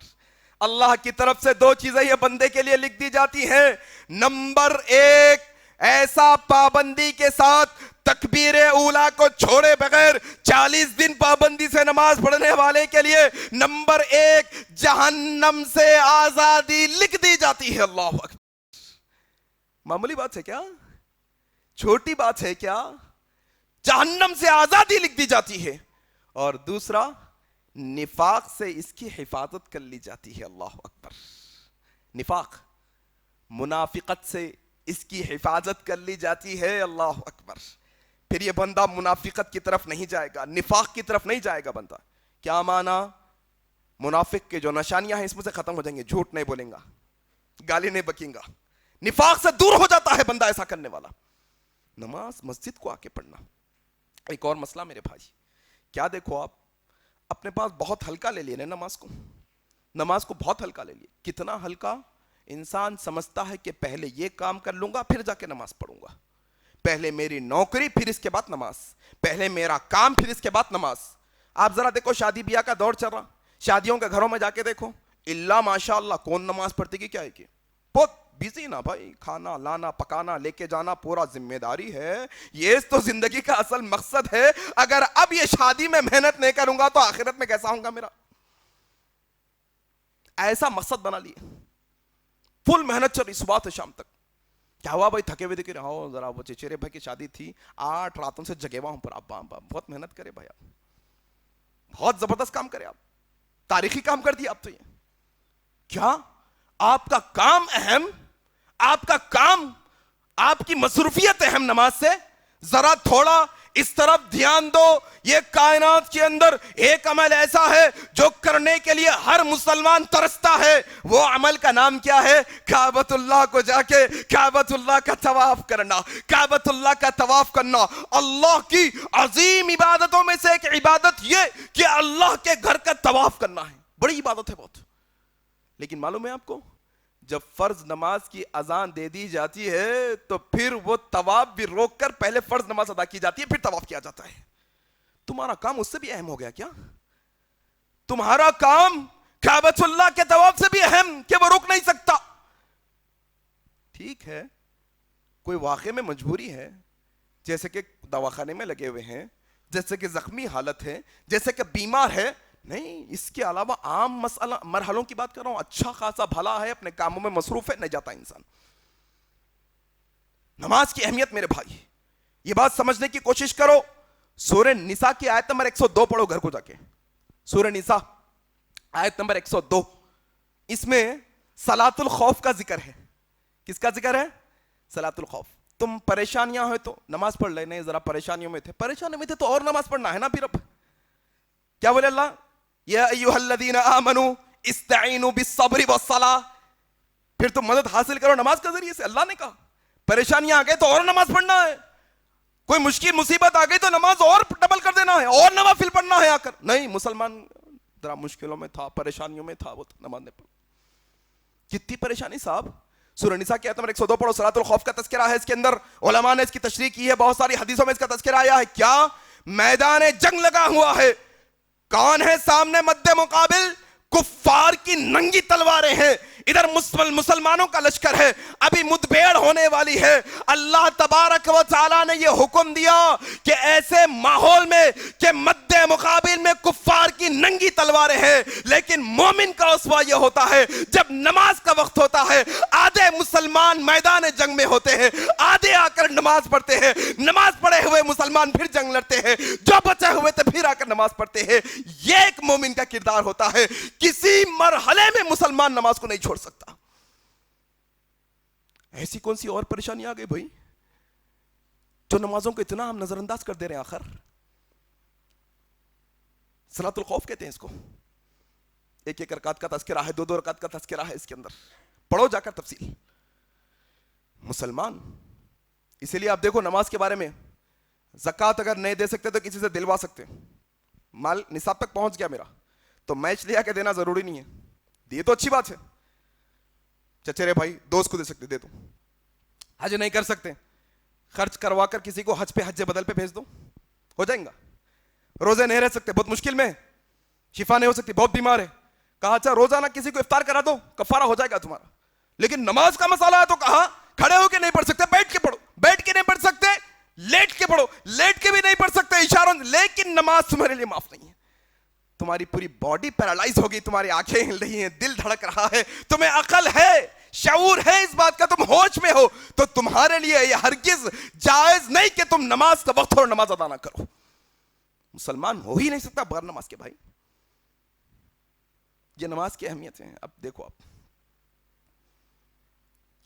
اللہ کی طرف سے 2 چیزیں یہ بندے کے لیے لکھ دی جاتی ہیں. نمبر 1, ایسا پابندی کے ساتھ تکبیر اولا کو چھوڑے بغیر 40 دن پابندی سے نماز پڑھنے والے کے لیے نمبر 1 جہنم سے آزادی لکھ دی جاتی ہے. اللہ اکبر. معمولی بات ہے کیا؟ چھوٹی بات ہے کیا؟ جہنم سے آزادی لکھ دی جاتی ہے. اور دوسرا, نفاق سے اس کی حفاظت کر لی جاتی ہے. اللہ اکبر. نفاق, منافقت سے اس کی حفاظت کر لی جاتی ہے. اللہ اکبر. پھر یہ بندہ منافقت کی طرف نہیں جائے گا, نفاق کی طرف نہیں جائے گا بندہ. کیا مانا؟ منافق کے جو نشانیاں ہیں اس میں سے ختم ہو جائیں گے. جھوٹ نہیں بولیں گا, گالی نہیں بکیں گا, نفاق سے دور ہو جاتا ہے بندہ ایسا کرنے والا. نماز مسجد کو آ کے پڑھنا. ایک اور مسئلہ میرے بھائی, کیا دیکھو آپ اپنے پاس بہت ہلکا لے لیے نا نماز کو بہت ہلکا لے لیے. کتنا ہلکا؟ انسان سمجھتا ہے کہ پہلے یہ کام کر لوں گا پھر جا کے نماز پڑھوں گا, پہلے میری نوکری پھر اس کے بعد نماز, پہلے میرا کام پھر اس کے بعد نماز. آپ ذرا دیکھو شادی بیاہ کا دور چل رہا, شادیوں کے گھروں میں جا کے دیکھو, اللہ ماشاء اللہ کون نماز پڑھتے کی کیا ہے کہ بہت بزی نا بھائی, کھانا لانا پکانا لے کے جانا پورا ذمہ داری ہے. یہ تو زندگی کا اصل مقصد ہے. اگر اب یہ شادی میں محنت نہیں کروں گا تو آخرت میں کیسا ہوں گا میرا؟ ایسا مقصد بنا لیے, فل محنت چل رہی صبح سے شام تک. کیا ہوا بھائی؟ تھکے ہوئے دیکھ رہے ہو ذرا, وہ چچیرے بھائی کی شادی تھی 8 راتوں سے جگے ہوا ہوں پر. ابا بہت محنت کرے بھائی, آپ بہت زبردست کام کرے, آپ تاریخی کام کر دیا آپ تو. یہ کیا آپ کا کام اہم, آپ کا کام, آپ کی مصروفیت اہم نماز سے؟ ذرا تھوڑا اس طرف دھیان دو. یہ کائنات کے اندر ایک عمل ایسا ہے جو کرنے کے لیے ہر مسلمان ترستا ہے. وہ عمل کا نام کیا ہے؟ کعبۃ اللہ کو جا کے کعبۃ اللہ کا طواف کرنا. کعبۃ اللہ کا طواف کرنا اللہ کی عظیم عبادتوں میں سے ایک عبادت یہ کہ اللہ کے گھر کا طواف کرنا ہے. بڑی عبادت ہے بہت. لیکن معلوم ہے آپ کو، جب فرض نماز کی اذان دے دی جاتی ہے تو پھر وہ طواف بھی روک کر پہلے فرض نماز ادا کی جاتی ہے، پھر طواف کیا جاتا ہے. تمہارا کام اس سے بھی اہم ہو گیا کیا؟ تمہارا کام کعبۃ اللہ کے طواف سے بھی اہم کہ وہ رک نہیں سکتا. ٹھیک ہے، کوئی واقعے میں مجبوری ہے، جیسے کہ دواخانے میں لگے ہوئے ہیں، جیسے کہ زخمی حالت ہے، جیسے کہ بیمار ہے، نہیں، اس کے علاوہ عام مسئلہ مرحلوں کی بات کر رہا ہوں. اچھا خاصا بھلا ہے، اپنے کاموں میں مصروف ہے، نہیں جاتا انسان. نماز کی اہمیت میرے بھائی، یہ بات سمجھنے کی کوشش کرو. سورہ نساء کی آیت نمبر 102 پڑھو گھر کو جا کے. سورہ نساء آیت نمبر 102، اس میں صلاۃ الخوف کا ذکر ہے. کس کا ذکر ہے؟ صلاۃ الخوف. تم پریشانیاں ہوئے تو نماز پڑھ لے. نہیں، ذرا پریشانیوں میں تھے تو اور نماز پڑھنا ہے نا. پھر اب کیا بولے اللہ؟ یا ایھا الذین آمنوا استعینوا بالصبر والصلاۃ. پھر تم مدد حاصل کرو نماز کے ذریعے سے. اللہ نے کہا پریشانیاں آ گئے تو اور نماز پڑھنا ہے. کوئی مشکل مصیبت آ گئی تو نماز اور ڈبل کر دینا ہے، اور نوافل پڑھنا ہے آ کر. نہیں، مسلمان ذرا مشکلوں میں تھا، پریشانیوں میں تھا، وہ نماز نہیں پڑھ. کتنی پریشانی صاحب. سورہ نساء کی آیت نمبر 102 پڑھو. صلاۃ الخوف کا تذکرہ ہے اس کے اندر. علماء نے اس کی تشریح کی ہے، بہت ساری حدیثوں میں اس کا تذکرہ آیا ہے. کیا میدان جنگ لگا ہوا ہے، کون ہے سامنے مد مقابل؟ کفار کی ننگی تلواریں ہیں. ادھر مسلمانوں کا لشکر ہے، ابھی مدبھیڑ ہونے والی ہے. اللہ تبارک و تعالی نے یہ حکم دیا کہ ایسے ماحول میں کہ مد مقابل میں کفار کی ننگی تلواریں ہیں، لیکن مومن کا اسوہ یہ ہوتا ہے جب نماز کا وقت ہوتا ہے، آدھے مسلمان میدان جنگ میں ہوتے ہیں، آدھے آ کر نماز پڑھتے ہیں. نماز پڑھے ہوئے مسلمان پھر جنگ لڑتے ہیں، جو بچے ہوئے تھے پھر آ کر نماز پڑھتے ہیں. یہ ایک مومن کا کردار ہوتا ہے. کسی مرحلے میں مسلمان نماز کو نہیں چھوڑ سکتا. ایسی کون سی اور پریشانی آ گئی بھائی جو نمازوں کو اتنا ہم نظر انداز کر دے رہے ہیں؟ آخر صلاۃ الخوف کہتے ہیں اس کو. ایک ایک رکعت کا تذکرہ ہے، دو دو رکعت کا تذکرہ ہے اس کے اندر. پڑھو جا کر تفصیل. مسلمان اسی لیے آپ دیکھو نماز کے بارے میں، زکوٰۃ اگر نہیں دے سکتے تو کسی سے دلوا سکتے. مال نصاب تک پہنچ گیا میرا تو میچ لیا کے دینا ضروری نہیں ہے. دیے تو اچھی بات ہے. چچرے بھائی دوست کو دے سکتے دے دو. حج نہیں کر سکتے، خرچ کروا کر کسی کو حج پہ حج بدل پہ بھیج دو، ہو جائیں گا. روزے نہیں رہ سکتے، بہت مشکل میں، شفا نہیں ہو سکتی، بہت بیمار ہے، کہا اچھا روزانہ کسی کو افطار کرا دو، کفارہ ہو جائے گا تمہارا. لیکن نماز کا مسئلہ ہے تو کہا کھڑے ہو کے نہیں پڑھ سکتے، بیٹھ کے پڑھو. بیٹھ کے نہیں پڑھ سکتے، لیٹ کے پڑھو. لیٹ کے بھی نہیں پڑھ سکتے اشاروں. لیکن نماز تمہارے لیے معاف نہیں ہے. تمہاری پوری باڈی پیرالائز ہوگی، تمہاری آنکھیں ہل رہی ہیں، دل دھڑک رہا ہے، تمہیں عقل ہے، شعور ہے اس بات کا، تم ہوش میں ہو، تو تمہارے لیے یہ ہرگز جائز نہیں کہ تم نماز کا وقت اور نماز ادا نہ کرو. مسلمان ہو ہی نہیں سکتا بغیر نماز کے. بھائی یہ نماز کی اہمیت ہے. اب دیکھو آپ،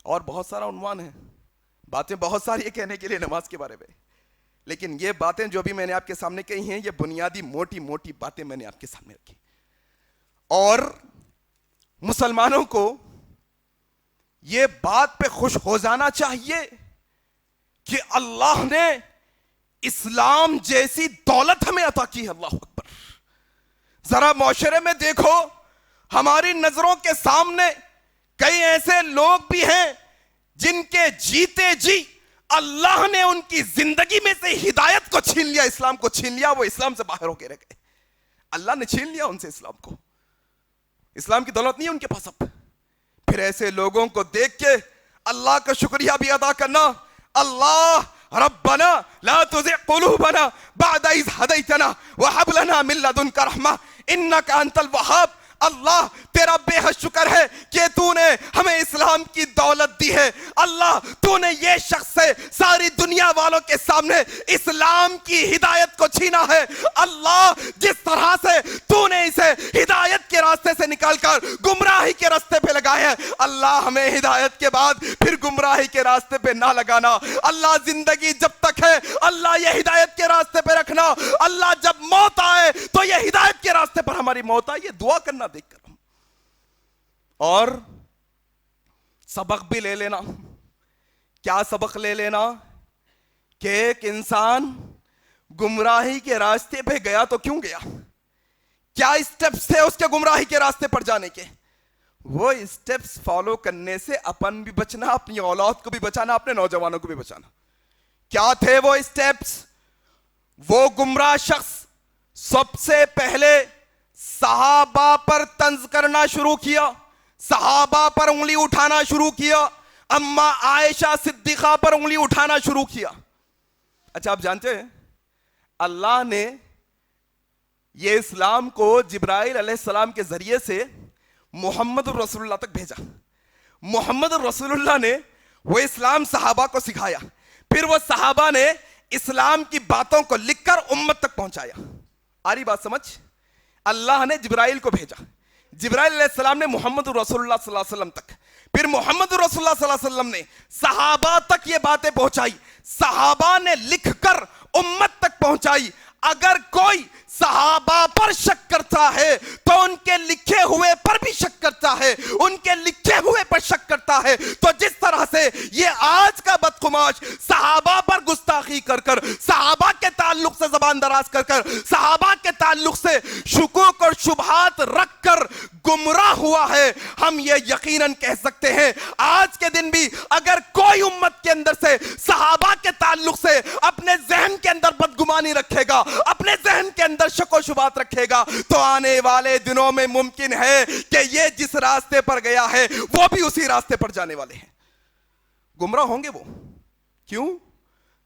اور بہت سارا عنوان ہے، باتیں بہت ساری ہے کہنے کے لیے نماز کے بارے میں، لیکن یہ باتیں جو بھی میں نے آپ کے سامنے کہی ہیں، یہ بنیادی موٹی موٹی باتیں میں نے آپ کے سامنے رکھی. اور مسلمانوں کو یہ بات پہ خوش ہو جانا چاہیے کہ اللہ نے اسلام جیسی دولت ہمیں عطا کی ہے. اللہ اکبر. ذرا معاشرے میں دیکھو، ہماری نظروں کے سامنے کئی ایسے لوگ بھی ہیں جن کے جیتے جی اللہ نے ان کی زندگی میں سے ہدایت کو چھین لیا، اسلام کو چھین لیا، وہ اسلام سے باہر ہو کے رہ گئے. اللہ نے چھین لیا ان سے اسلام کو. اسلام کی دولت نہیں ہے ان کے پاس اب. پھر ایسے لوگوں کو دیکھ کے اللہ کا شکریہ بھی ادا کرنا. اللہ ربنا لا تزغ قلوبنا بعد اذ هديتنا وهب لنا من لدنك رحمة انك انت الوهاب. اللہ تیرا بے حد شکر ہے کہ تو نے ہمیں اسلام کی دولت دی ہے. اللہ تو نے یہ شخص سے ساری دنیا والوں کے سامنے اسلام کی ہدایت کو چھینا ہے. اللہ جس طرح سے تو نے اسے ہدایت کے راستے سے نکال کر گمراہی کے راستے پہ لگایا ہے، اللہ ہمیں ہدایت کے بعد پھر گمراہی کے راستے پہ نہ لگانا. اللہ زندگی جب تک ہے اللہ یہ ہدایت کے راستے پہ رکھنا. اللہ جب موت آئے تو یہ ہدایت کے راستے پر ہماری موت آئے. یہ دعا کرنا دیکھ کر. اور سبق بھی لے لینا. کیا سبق لے لینا؟ کہ ایک انسان گمراہی کے راستے پہ گیا تو کیوں گیا؟ کیا اسٹیپس تھے اس کے گمراہی کے راستے پر جانے کے؟ وہ اسٹیپس فالو کرنے سے اپن بھی بچنا, اپنی اولاد کو بھی بچانا, اپنے نوجوانوں کو بھی بچانا. کیا تھے وہ اسٹیپس؟ وہ گمراہ شخص سب سے پہلے صحابہ پر طنز کرنا شروع کیا, صحابہ پر انگلی اٹھانا شروع کیا, اما عائشہ صدیقہ پر انگلی اٹھانا شروع کیا. اچھا آپ جانتے ہیں اللہ نے یہ اسلام کو جبرائیل علیہ السلام کے ذریعے سے محمد رسول اللہ تک بھیجا. محمد رسول اللہ نے وہ اسلام صحابہ کو سکھایا, پھر وہ صحابہ نے اسلام کی باتوں کو لکھ کر امت تک پہنچایا. آ رہی بات سمجھ؟ اللہ نے جبرائیل کو بھیجا, جبرائیل علیہ السلام نے محمد رسول اللہ صلی اللہ علیہ وسلم تک, پھر محمد رسول اللہ صلی اللہ علیہ وسلم نے صحابہ تک یہ باتیں پہنچائی, صحابہ نے لکھ کر امت تک پہنچائی. اگر کوئی صحابہ پر شک کرتا ہے تو ان کے لکھے ہوئے پر بھی شک کرتا ہے, ان کے لکھے ہوئے پر شک کرتا ہے. تو جس طرح سے یہ آج کا بدقماش صحابہ پر گستاخی کر کر, صحابہ کے تعلق سے زبان دراز کر کر, صحابہ کے تعلق سے شکوک اور شبہات رکھ کر گمراہ ہوا ہے, ہم یہ یقیناً کہہ سکتے ہیں آج کے دن بھی اگر کوئی امت کے اندر سے صحابہ کے تعلق سے اپنے ذہن کے اندر بدگمانی رکھے گا, اپنے ذہن کے اندر شک و شبہات رکھے گا, تو آنے والے دنوں میں ممکن ہے کہ یہ جس راستے پر گیا ہے وہ بھی اسی راستے پر جانے والے ہیں, گمراہ ہوں گے وہ. کیوں؟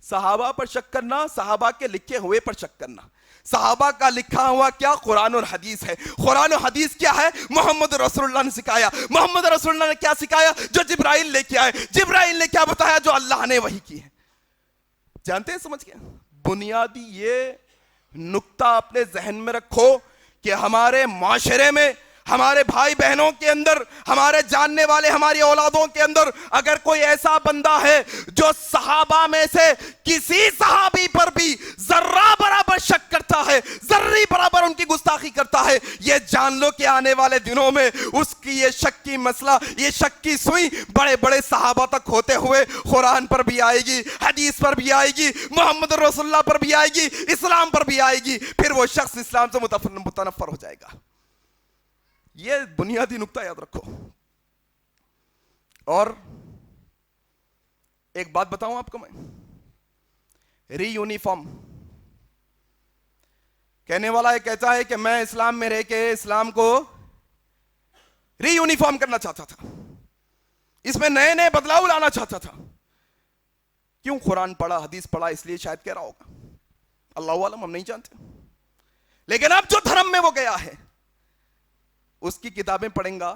صحابہ پر شک کرنا, صحابہ کے لکھے ہوئے پر شک کرنا. صحابہ کا لکھا ہوا کیا؟ قرآن اور حدیث ہے. قرآن و حدیث کیا ہے؟ محمد رسول اللہ نے سکھایا. محمد رسول اللہ نے کیا سکھایا؟ جو جبرائیل لے کے آئے. جبرائیل نے کیا بتایا؟ جو اللہ نے وحی کی ہے. جانتے ہیں سمجھ گئے؟ بنیادی یہ نقطہ اپنے ذہن میں رکھو کہ ہمارے معاشرے میں, ہمارے بھائی بہنوں کے اندر, ہمارے جاننے والے, ہماری اولادوں کے اندر اگر کوئی ایسا بندہ ہے جو صحابہ میں سے کسی صحابی پر بھی ذرہ برابر شک کرتا ہے, ذرہ برابر ان کی گستاخی کرتا ہے, یہ جان لو کہ آنے والے دنوں میں اس کی یہ شک کی مسئلہ, یہ شک کی سوئی بڑے بڑے صحابہ تک ہوتے ہوئے قرآن پر بھی آئے گی, حدیث پر بھی آئے گی, محمد رسول اللہ پر بھی آئے گی, اسلام پر بھی آئے گی. پھر وہ شخص اسلام سے متنفر ہو جائے گا. یہ بنیادی نقطہ یاد رکھو. اور ایک بات بتاؤں آپ کو میں, ری یونیفارم کہنے والا یہ کہتا ہے کہ میں اسلام میں رہ کے اسلام کو ری یونیفارم کرنا چاہتا تھا, اس میں نئے نئے بدلاؤ لانا چاہتا تھا. کیوں؟ قرآن پڑھا, حدیث پڑھا, اس لیے شاید کہہ رہا ہوگا, اللہ عالم, ہم نہیں جانتے. لیکن اب جو دھرم میں وہ گیا ہے اس کی کتابیں پڑھیں گا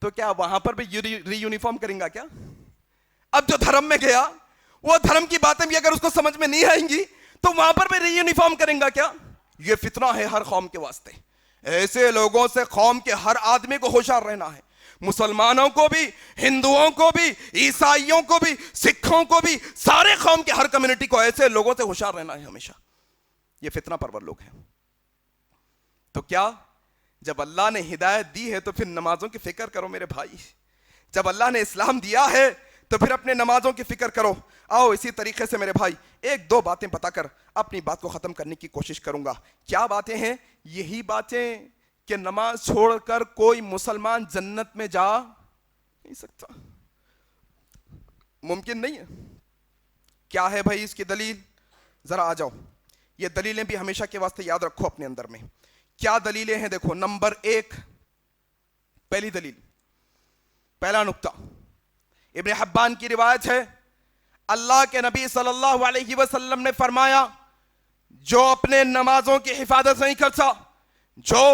تو کیا وہاں پر بھی ری یونیفارم کریں گا کیا؟ اب جو دھرم میں گیا وہ دھرم کی باتیں بھی اگر اس کو سمجھ میں نہیں آئیں گی تو وہاں پر بھی ری یونیفارم کریں گا کیا؟ یہ فتنہ ہے ہر قوم کے واسطے. ایسے لوگوں سے قوم کے ہر آدمی کو ہوشیار رہنا ہے, مسلمانوں کو بھی, ہندوؤں کو بھی, عیسائیوں کو بھی, سکھوں کو بھی, سارے قوم کے ہر کمیونٹی کو ایسے لوگوں سے ہوشیار رہنا ہے ہمیشہ. یہ فتنہ پرور لوگ ہیں. تو کیا جب اللہ نے ہدایت دی ہے تو پھر نمازوں کی فکر کرو میرے بھائی. جب اللہ نے اسلام دیا ہے تو پھر اپنے نمازوں کی فکر کرو. آؤ اسی طریقے سے میرے بھائی ایک دو باتیں بتا کر اپنی بات کو ختم کرنے کی کوشش کروں گا. کیا باتیں ہیں؟ یہی باتیں کہ نماز چھوڑ کر کوئی مسلمان جنت میں جا نہیں سکتا, ممکن نہیں ہے. کیا ہے بھائی اس کی دلیل؟ ذرا آ جاؤ. یہ دلیلیں بھی ہمیشہ کے واسطے یاد رکھو اپنے اندر میں. کیا دلیلیں ہیں؟ دیکھو, نمبر 1, پہلی دلیل, پہلا نقطہ, ابن حبان کی روایت ہے, اللہ کے نبی صلی اللہ علیہ وسلم نے فرمایا, جو اپنے نمازوں کی حفاظت نہیں کرتا, جو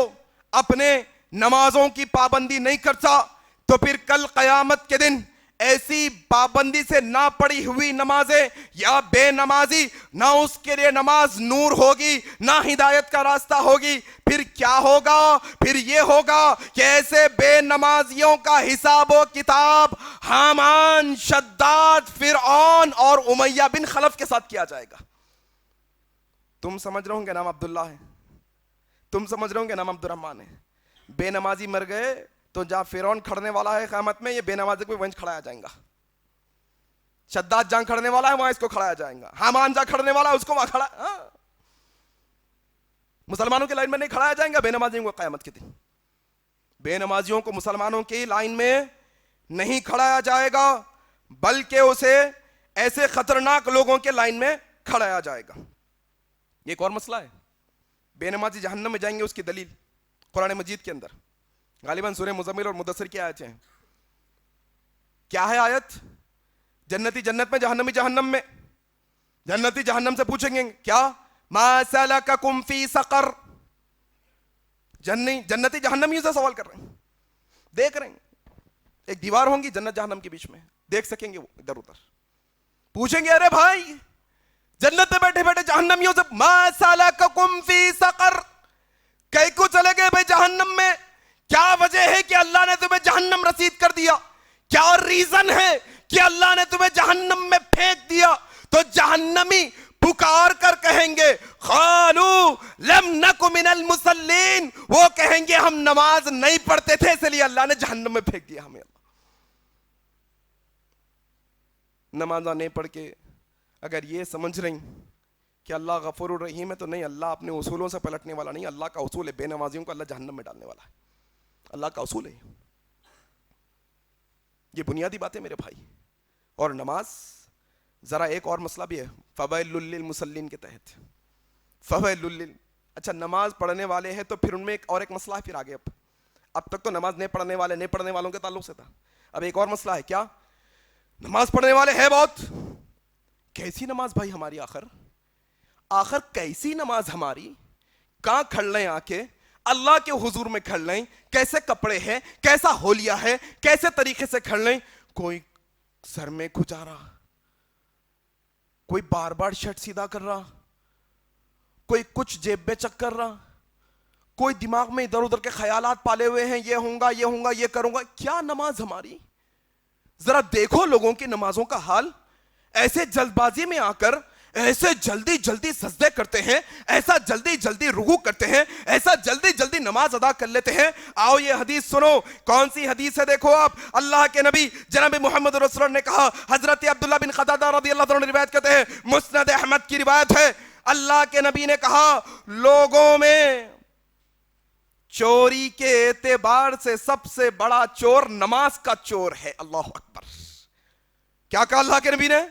اپنے نمازوں کی پابندی نہیں کرتا, تو پھر کل قیامت کے دن ایسی پابندی سے نہ پڑھی ہوئی نمازیں یا بے نمازی, نہ اس کے لیے نماز نور ہوگی نہ ہدایت کا راستہ ہوگی. پھر کیا ہوگا؟ پھر یہ ہوگا کہ ایسے بے نمازیوں کا حساب و کتاب حامان, شداد, فرعون اور امیہ بن خلف کے ساتھ کیا جائے گا. تم سمجھ رہے ہوں گے نام عبداللہ ہے, تم سمجھ رہے ہوں گے نام عبد الرحمن ہے. بے نمازی مر گئے تو جہاں فرعون کھڑنے والا ہے قیامت میں, یہ بے نمازی کو ونج کھڑایا جائیں گا. شداد جہاں کھڑنے والا ہے وہاں اس کو کھڑایا جائیں گا. حامان جہاں کھڑنے والا ہے اس کو وہاں کھڑا, مسلمانوں کی لائن میں نہیں کھڑایا جائیں گا بے نمازیوں کو قیامت کے دن. بے نمازیوں کو مسلمانوں کی لائن میں نہیں کھڑایا جائے گا، بلکہ اسے ایسے خطرناک لوگوں کے لائن میں کھڑایا جائے گا. یہ ایک اور مسئلہ ہے. بے نمازی جہنم میں جائیں گے، اس کی دلیل قرآن مجید کے اندر غالباً سورہ مزمل اور مدثر کی آیتیں ہیں. کیا ہے آیت؟ جنتی جنت میں، جہنمی جہنم میں. جنتی جہنم سے پوچھیں گے کیا؟ ما سلککم فی سقر. جنتی جہنمیوں سے سوال کر رہے ہیں، دیکھ رہے ہیں ایک دیوار ہوں گی جنت جہنم کے بیچ میں، دیکھ سکیں گے وہ ادھر ادھر. پوچھیں گے ارے بھائی جنت میں بیٹھے بیٹھے جہنمیوں سے ما سلککم فی سقر، کئی کو چلے گئے بھائی جہنم میں؟ کیا وجہ ہے کہ اللہ نے تمہیں جہنم رسید کر دیا؟ کیا ریزن ہے کہ اللہ نے تمہیں جہنم میں پھینک دیا؟ تو جہنمی پکار کر کہیں گے قالو لم نک من المصلین، وہ کہیں گے ہم نماز نہیں پڑھتے تھے اس لیے اللہ نے جہنم میں پھینک دیا ہمیں. نمازاں نہیں پڑھ کے اگر یہ سمجھ رہی کہ اللہ غفور الرحیم ہے تو نہیں، اللہ اپنے اصولوں سے پلٹنے والا نہیں. اللہ کا اصول ہے بے نمازیوں کو اللہ جہنم میں ڈالنے والا ہے، اللہ کا اصول ہے. یہ بنیادی بات ہے میرے بھائی. اور نماز ذرا ایک اور مسئلہ بھی ہے فویل للمصلین کے تحت. اچھا نماز پڑھنے والے ہیں تو پھر ان میں ایک مسئلہ ہے پھر آگے. اب تک تو نماز نہیں پڑھنے والوں کے تعلق سے تھا. اب ایک اور مسئلہ ہے. کیا؟ نماز پڑھنے والے ہیں بہت، کیسی نماز بھائی ہماری؟ آخر کیسی نماز ہماری؟ کہاں کھڑ لیں آ کے اللہ کے حضور میں کھڑ لیں؟ کیسے کپڑے ہیں، کیسا ہولیا ہے، کیسے طریقے سے کھڑ لیں؟ کوئی سر میں کھجا رہا، کوئی بار بار شرٹ سیدھا کر رہا، کوئی کچھ جیب میں چک کر رہا، کوئی دماغ میں ادھر ادھر کے خیالات پالے ہوئے ہیں، یہ ہوں گا یہ کروں گا. کیا نماز ہماری؟ ذرا دیکھو لوگوں کی نمازوں کا حال. ایسے جلد بازی میں آ کر ایسے جلدی جلدی سجدے کرتے ہیں، ایسا جلدی جلدی رکوع کرتے ہیں، ایسا جلدی جلدی نماز ادا کر لیتے ہیں. آؤ یہ حدیث سنو. کون سی حدیث ہے؟ دیکھو آپ، اللہ کے نبی جناب محمد رسول اللہ نے کہا، حضرت عبداللہ بن قتادہ رضی اللہ عنہ روایت کرتے ہیں، مسند احمد کی روایت ہے، اللہ کے نبی نے کہا لوگوں میں چوری کے اعتبار سے سب سے بڑا چور نماز کا چور ہے. اللہ اکبر. کیا کہا اللہ کے نبی نے؟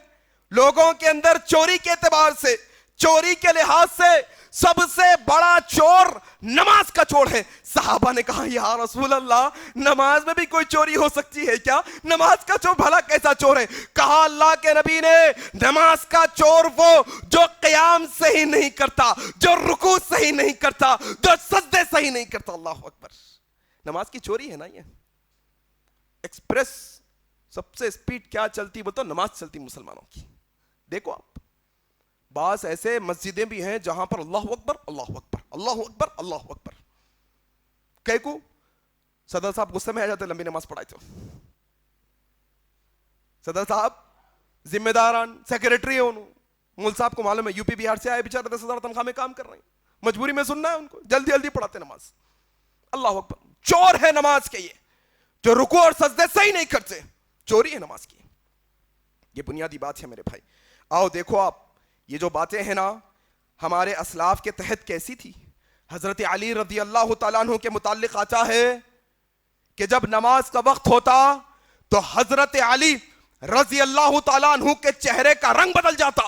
لوگوں کے اندر چوری کے اعتبار سے، چوری کے لحاظ سے سب سے بڑا چور نماز کا چور ہے. صحابہ نے کہا یا رسول اللہ نماز میں بھی کوئی چوری ہو سکتی ہے کیا؟ نماز کا چور بھلا کیسا چور ہے؟ کہا اللہ کے نبی نے نماز کا چور وہ جو قیام صحیح نہیں کرتا، جو رکوع صحیح نہیں کرتا، جو سجدے صحیح نہیں کرتا. اللہ اکبر. نماز کی چوری ہے نا یہ. ایکسپریس سب سے سپیڈ کیا چلتی بولتا؟ نماز چلتی مسلمانوں کی. دیکھو آپ بعض ایسے مسجدیں بھی ہیں جہاں پر اللہ اکبر اللہ اکبر اللہ اکبر اللہ اکبر. کئی کو صدر صاحب غصے میں آ جاتے لمبی نماز پڑھائے تو. صدر صاحب ذمہ داران سیکریٹری ہے، انہوں مول صاحب کو معلوم ہے یو پی بہار سے آئے بیچارے 10,000 تنخواہ میں کام کر رہے ہیں، مجبوری میں سننا ہے ان کو، جلدی جلدی پڑھاتے نماز. اللہ اکبر. چور ہے نماز کے یہ، جو رکوع اور سجدے صحیح نہیں کرتے، چوری ہے نماز کی. یہ بنیادی بات ہے میرے بھائی. آؤ دیکھو آپ یہ جو باتیں ہیں نا ہمارے اسلاف کے تحت کیسی تھی. حضرت علی رضی اللہ تعالیٰ عنہ کے متعلق آتا ہے کہ جب نماز کا وقت ہوتا تو حضرت علی رضی اللہ تعالیٰ عنہ کے چہرے کا رنگ بدل جاتا،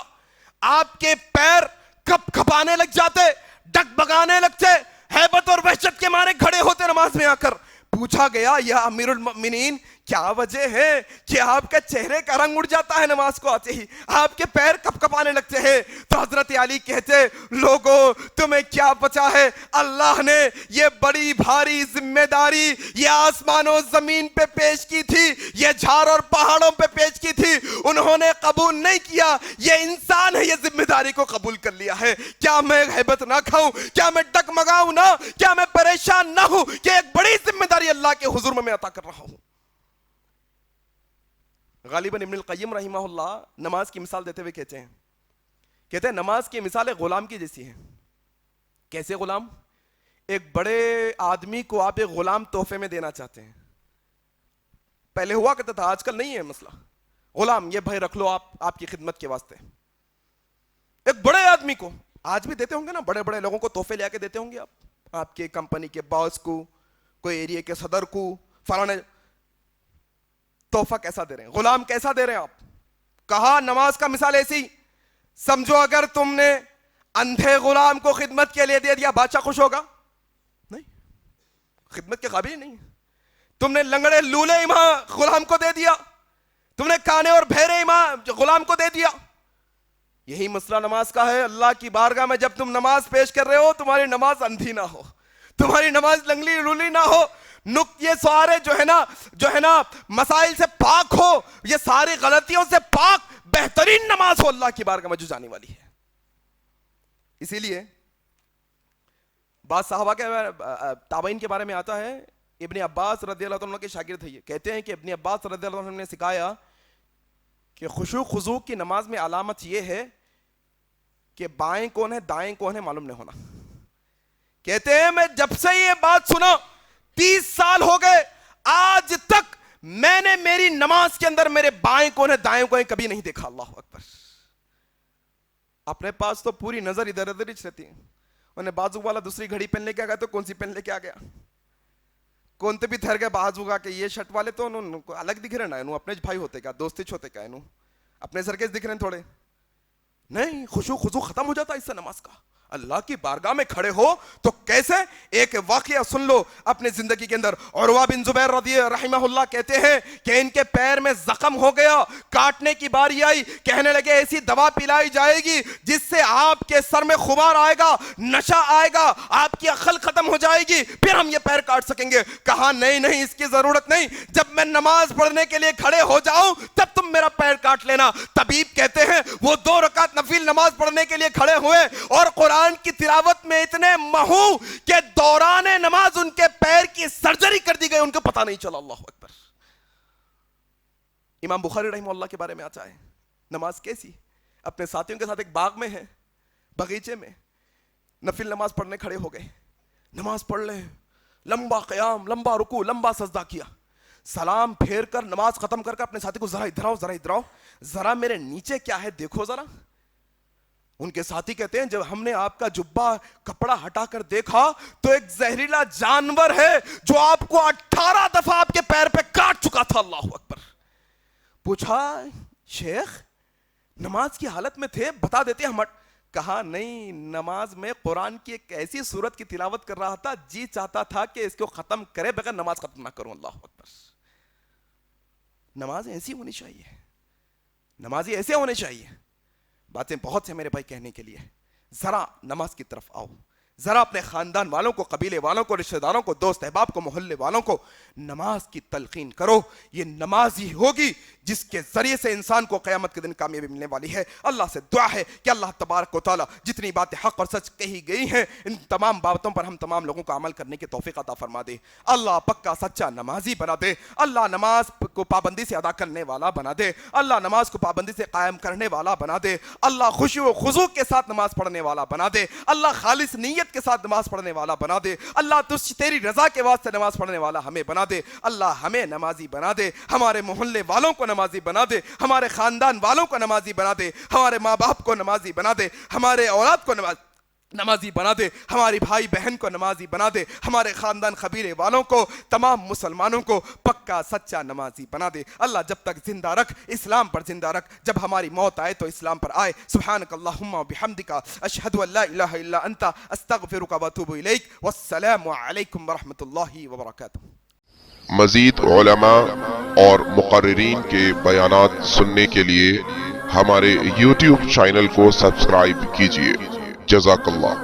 آپ کے پیر کپ کھپانے لگ جاتے، ڈگ بگانے لگتے، ہیبت اور وحشت کے مارے کھڑے ہوتے نماز میں آ کر. پوچھا گیا یا امیر المؤمنین کیا وجہ ہے کہ آپ کے چہرے کا رنگ اڑ جاتا ہے نماز کو آتے ہی، آپ کے پیر کپ کپانے لگتے ہیں؟ تو حضرت علی کہتے لوگوں تمہیں کیا بچا ہے، اللہ نے یہ بڑی بھاری ذمہ داری یہ آسمان و زمین پہ پیش کی تھی، یہ جھار اور پہاڑوں پہ پیش کی تھی، انہوں نے قبول نہیں کیا. یہ انسان ہے، یہ ذمہ داری کو قبول کر لیا ہے. کیا میں ہیبت نہ کھاؤں؟ کیا میں ڈگمگاؤں نہ؟ کیا میں پریشان نہ ہوں کہ ایک بڑی ذمہ داری اللہ کے حضور میں عطا کر رہا ہوں؟ غالباً ابن القیم رحمہ اللہ نماز کی مثال دیتے ہوئے کہتے ہیں نماز کی مثال ایک غلام کی جیسی ہے. کیسے غلام؟ ایک بڑے آدمی کو آپ ایک غلام تحفے میں دینا چاہتے ہیں. پہلے ہوا کرتا تھا، آج کل نہیں ہے مسئلہ. غلام یہ بھائی رکھ لو آپ کی خدمت کے واسطے. ایک بڑے آدمی کو آج بھی دیتے ہوں گے نا، بڑے بڑے لوگوں کو تحفے لے کے دیتے ہوں گے آپ کے کمپنی کے باس کو، کوئی ایریا کے صدر کو فلانے تحفہ کیسا دے رہے ہیں, غلام کیسا دے رہے ہیں آپ. کہا نماز کا مثال ایسی, سمجھو اگر تم نے اندھے غلام کو خدمت کے لیے دے دیا, بادشاہ خوش ہوگا؟ نہیں, خدمت کے قابل نہیں. تم نے لنگڑے لولے امام غلام کو دے دیا, تم نے کانے اور بہرے امام غلام کو دے دیا. یہی مسئلہ نماز کا ہے. اللہ کی بارگاہ میں جب تم نماز پیش کر رہے ہو, تمہاری نماز اندھی نہ ہو, تمہاری نماز لنگڑی لولی نہ ہو, یہ سارے جو ہے نا مسائل سے پاک ہو, یہ ساری غلطیوں سے پاک بہترین نماز ہو اللہ کی بارگاہ میں جو جانے والی ہے. اسی لیے بعض صحابہ کے تابعین کے بارے میں آتا ہے, ابن عباس رضی اللہ عنہ کے شاگرد تھے. یہ کہتے ہیں کہ ابن عباس رضی اللہ عنہ نے سکھایا کہ خشوع خضوع کی نماز میں علامت یہ ہے کہ بائیں کون ہے دائیں کون ہے معلوم نہیں ہونا. کہتے ہیں میں جب سے یہ بات سنا 30 سال ہو گئے, آج تک میں نے میری نماز کے اندر میرے بائیں کون ہے دائیں کون ہے کبھی نہیں دیکھا. اللہ اکبر. اپنے پاس تو پوری نظر ادھر ادھر ہی رہتی ہے. انہیں بازو والا دوسری گھڑی پہن لے کے آ گیا تو کون سی پہن لے کے آ گیا, کون تے بھی تھر گئے بازو کا کہ یہ شرٹ والے تو انہوں کو الگ دکھ رہے نا, انہوں اپنے بھائی ہوتے کا, دوستی چھوتے کا, انہوں اپنے سرکیز دکھ رہے ہیں تھوڑے. نہیں, خشوع خضوع ختم ہو جاتا اس سے نماز کا. اللہ کی بارگاہ میں کھڑے ہو تو کیسے, ایک واقعہ سن لو اپنے زندگی کے اندر. عروہ بن زبیر رضی رحمہ اللہ کہتے ہیں کہ ان کے پیر میں زخم ہو گیا, کاٹنے کی باری آئی, کہنے لگے ایسی دوا پلائی جائے گی جس سے آپ کے سر میں خمار آئے گا, نشہ آئے گا, آپ کی عقل ختم ہو جائے گی, پھر ہم یہ پیر کاٹ سکیں گے. کہا نہیں اس کی ضرورت نہیں, جب میں نماز پڑھنے کے لیے کھڑے ہو جاؤں تب تم میرا پیر کاٹ لینا. طبیب کہتے ہیں وہ 2 رکعت نفل نماز پڑھنے کے لیے کھڑے ہوئے اور قرآن کی تلاوت میں اتنے مہو کہ دوران نماز ان کے پیر کی سرجری کر دی گئی, ان کو پتہ نہیں چلا. اللہ اکبر. امام بخاری رحمہ اللہ کے بارے میں آتا ہے نماز کیسی, اپنے ساتھیوں کے ساتھ ایک باغ میں ہے, باغیچے میں نفل نماز پڑھنے کھڑے ہو گئے. نماز پڑھ لے, لمبا قیام, لمبا رکوع, لمبا سجدہ کیا, سلام پھیر کر نماز ختم کر اپنے ساتھی کو ذرا ادھر آؤ, ذرا میرے نیچے کیا ہے دیکھو ذرا. ان کے ساتھی کہتے ہیں جب ہم نے آپ کا جبہ کپڑا ہٹا کر دیکھا تو ایک زہریلا جانور ہے جو آپ کو 18 دفعہ آپ کے پیر پہ کاٹ چکا تھا. اللہ اکبر. پوچھا شیخ نماز کی حالت میں تھے, بتا دیتے ہم. کہا نہیں, نماز میں قرآن کی ایک ایسی سورت کی تلاوت کر رہا تھا, جی چاہتا تھا کہ اس کو ختم کرے بغیر نماز ختم نہ کروں. اللہ اکبر. نماز ایسی ہونی چاہیے, نمازی ایسے ہونے چاہیے. باتیں بہت ہیں میرے بھائی کہنے کے لیے, ذرا نماز کی طرف آؤ, ذرا اپنے خاندان والوں کو, قبیلے والوں کو, رشتہ داروں کو, دوست احباب کو, محلے والوں کو نماز کی تلقین کرو. یہ نماز ہی ہوگی جس کے ذریعے سے انسان کو قیامت کے دن کامیابی ملنے والی ہے. اللہ سے دعا ہے کہ اللہ تبارک و تعالیٰ جتنی باتیں حق اور سچ کہی گئی ہیں ان تمام باتوں پر ہم تمام لوگوں کو عمل کرنے کی توفیق عطا فرما دے. اللہ پکا سچا نمازی بنا دے, اللہ نماز کو پابندی سے ادا کرنے والا بنا دے, اللہ نماز کو پابندی سے قائم کرنے والا بنا دے, اللہ خشوع و خضوع کے ساتھ نماز پڑھنے والا بنا دے, اللہ خالص نیت کے ساتھ نماز پڑھنے والا بنا دے, اللہ تیری رضا کے واسطے نماز پڑھنے والا ہمیں بنا دے. اللہ ہمیں نمازی بنا دے, ہمارے محلے والوں کو نمازی بنا دے, ہمارے خاندان والوں کو نمازی بنا دے, ہمارے ماں باپ کو نمازی بنا دے, ہمارے اولاد کو نمازی بنا دے, ہماری بھائی بہن کو نمازی بنا دے, ہمارے خاندان قبیلے والوں کو, تمام مسلمانوں کو پکا سچا نمازی بنا دے. اللہ جب تک زندہ رکھ, اسلام پر زندہ رکھ, جب ہماری موت آئے تو اسلام پر آئے. سبحانک اللہم و بحمدک, اشہد ان لا الہ الا انت, استغفرک و اتوب الیک. والسلام علیکم ورحمۃ اللہ وبرکاتہ. مزید علماء اور مقررین کے بیانات سننے کے لیے ہمارے YouTube چینل کو سبسکرائب کیجیے. جزاک اللہ.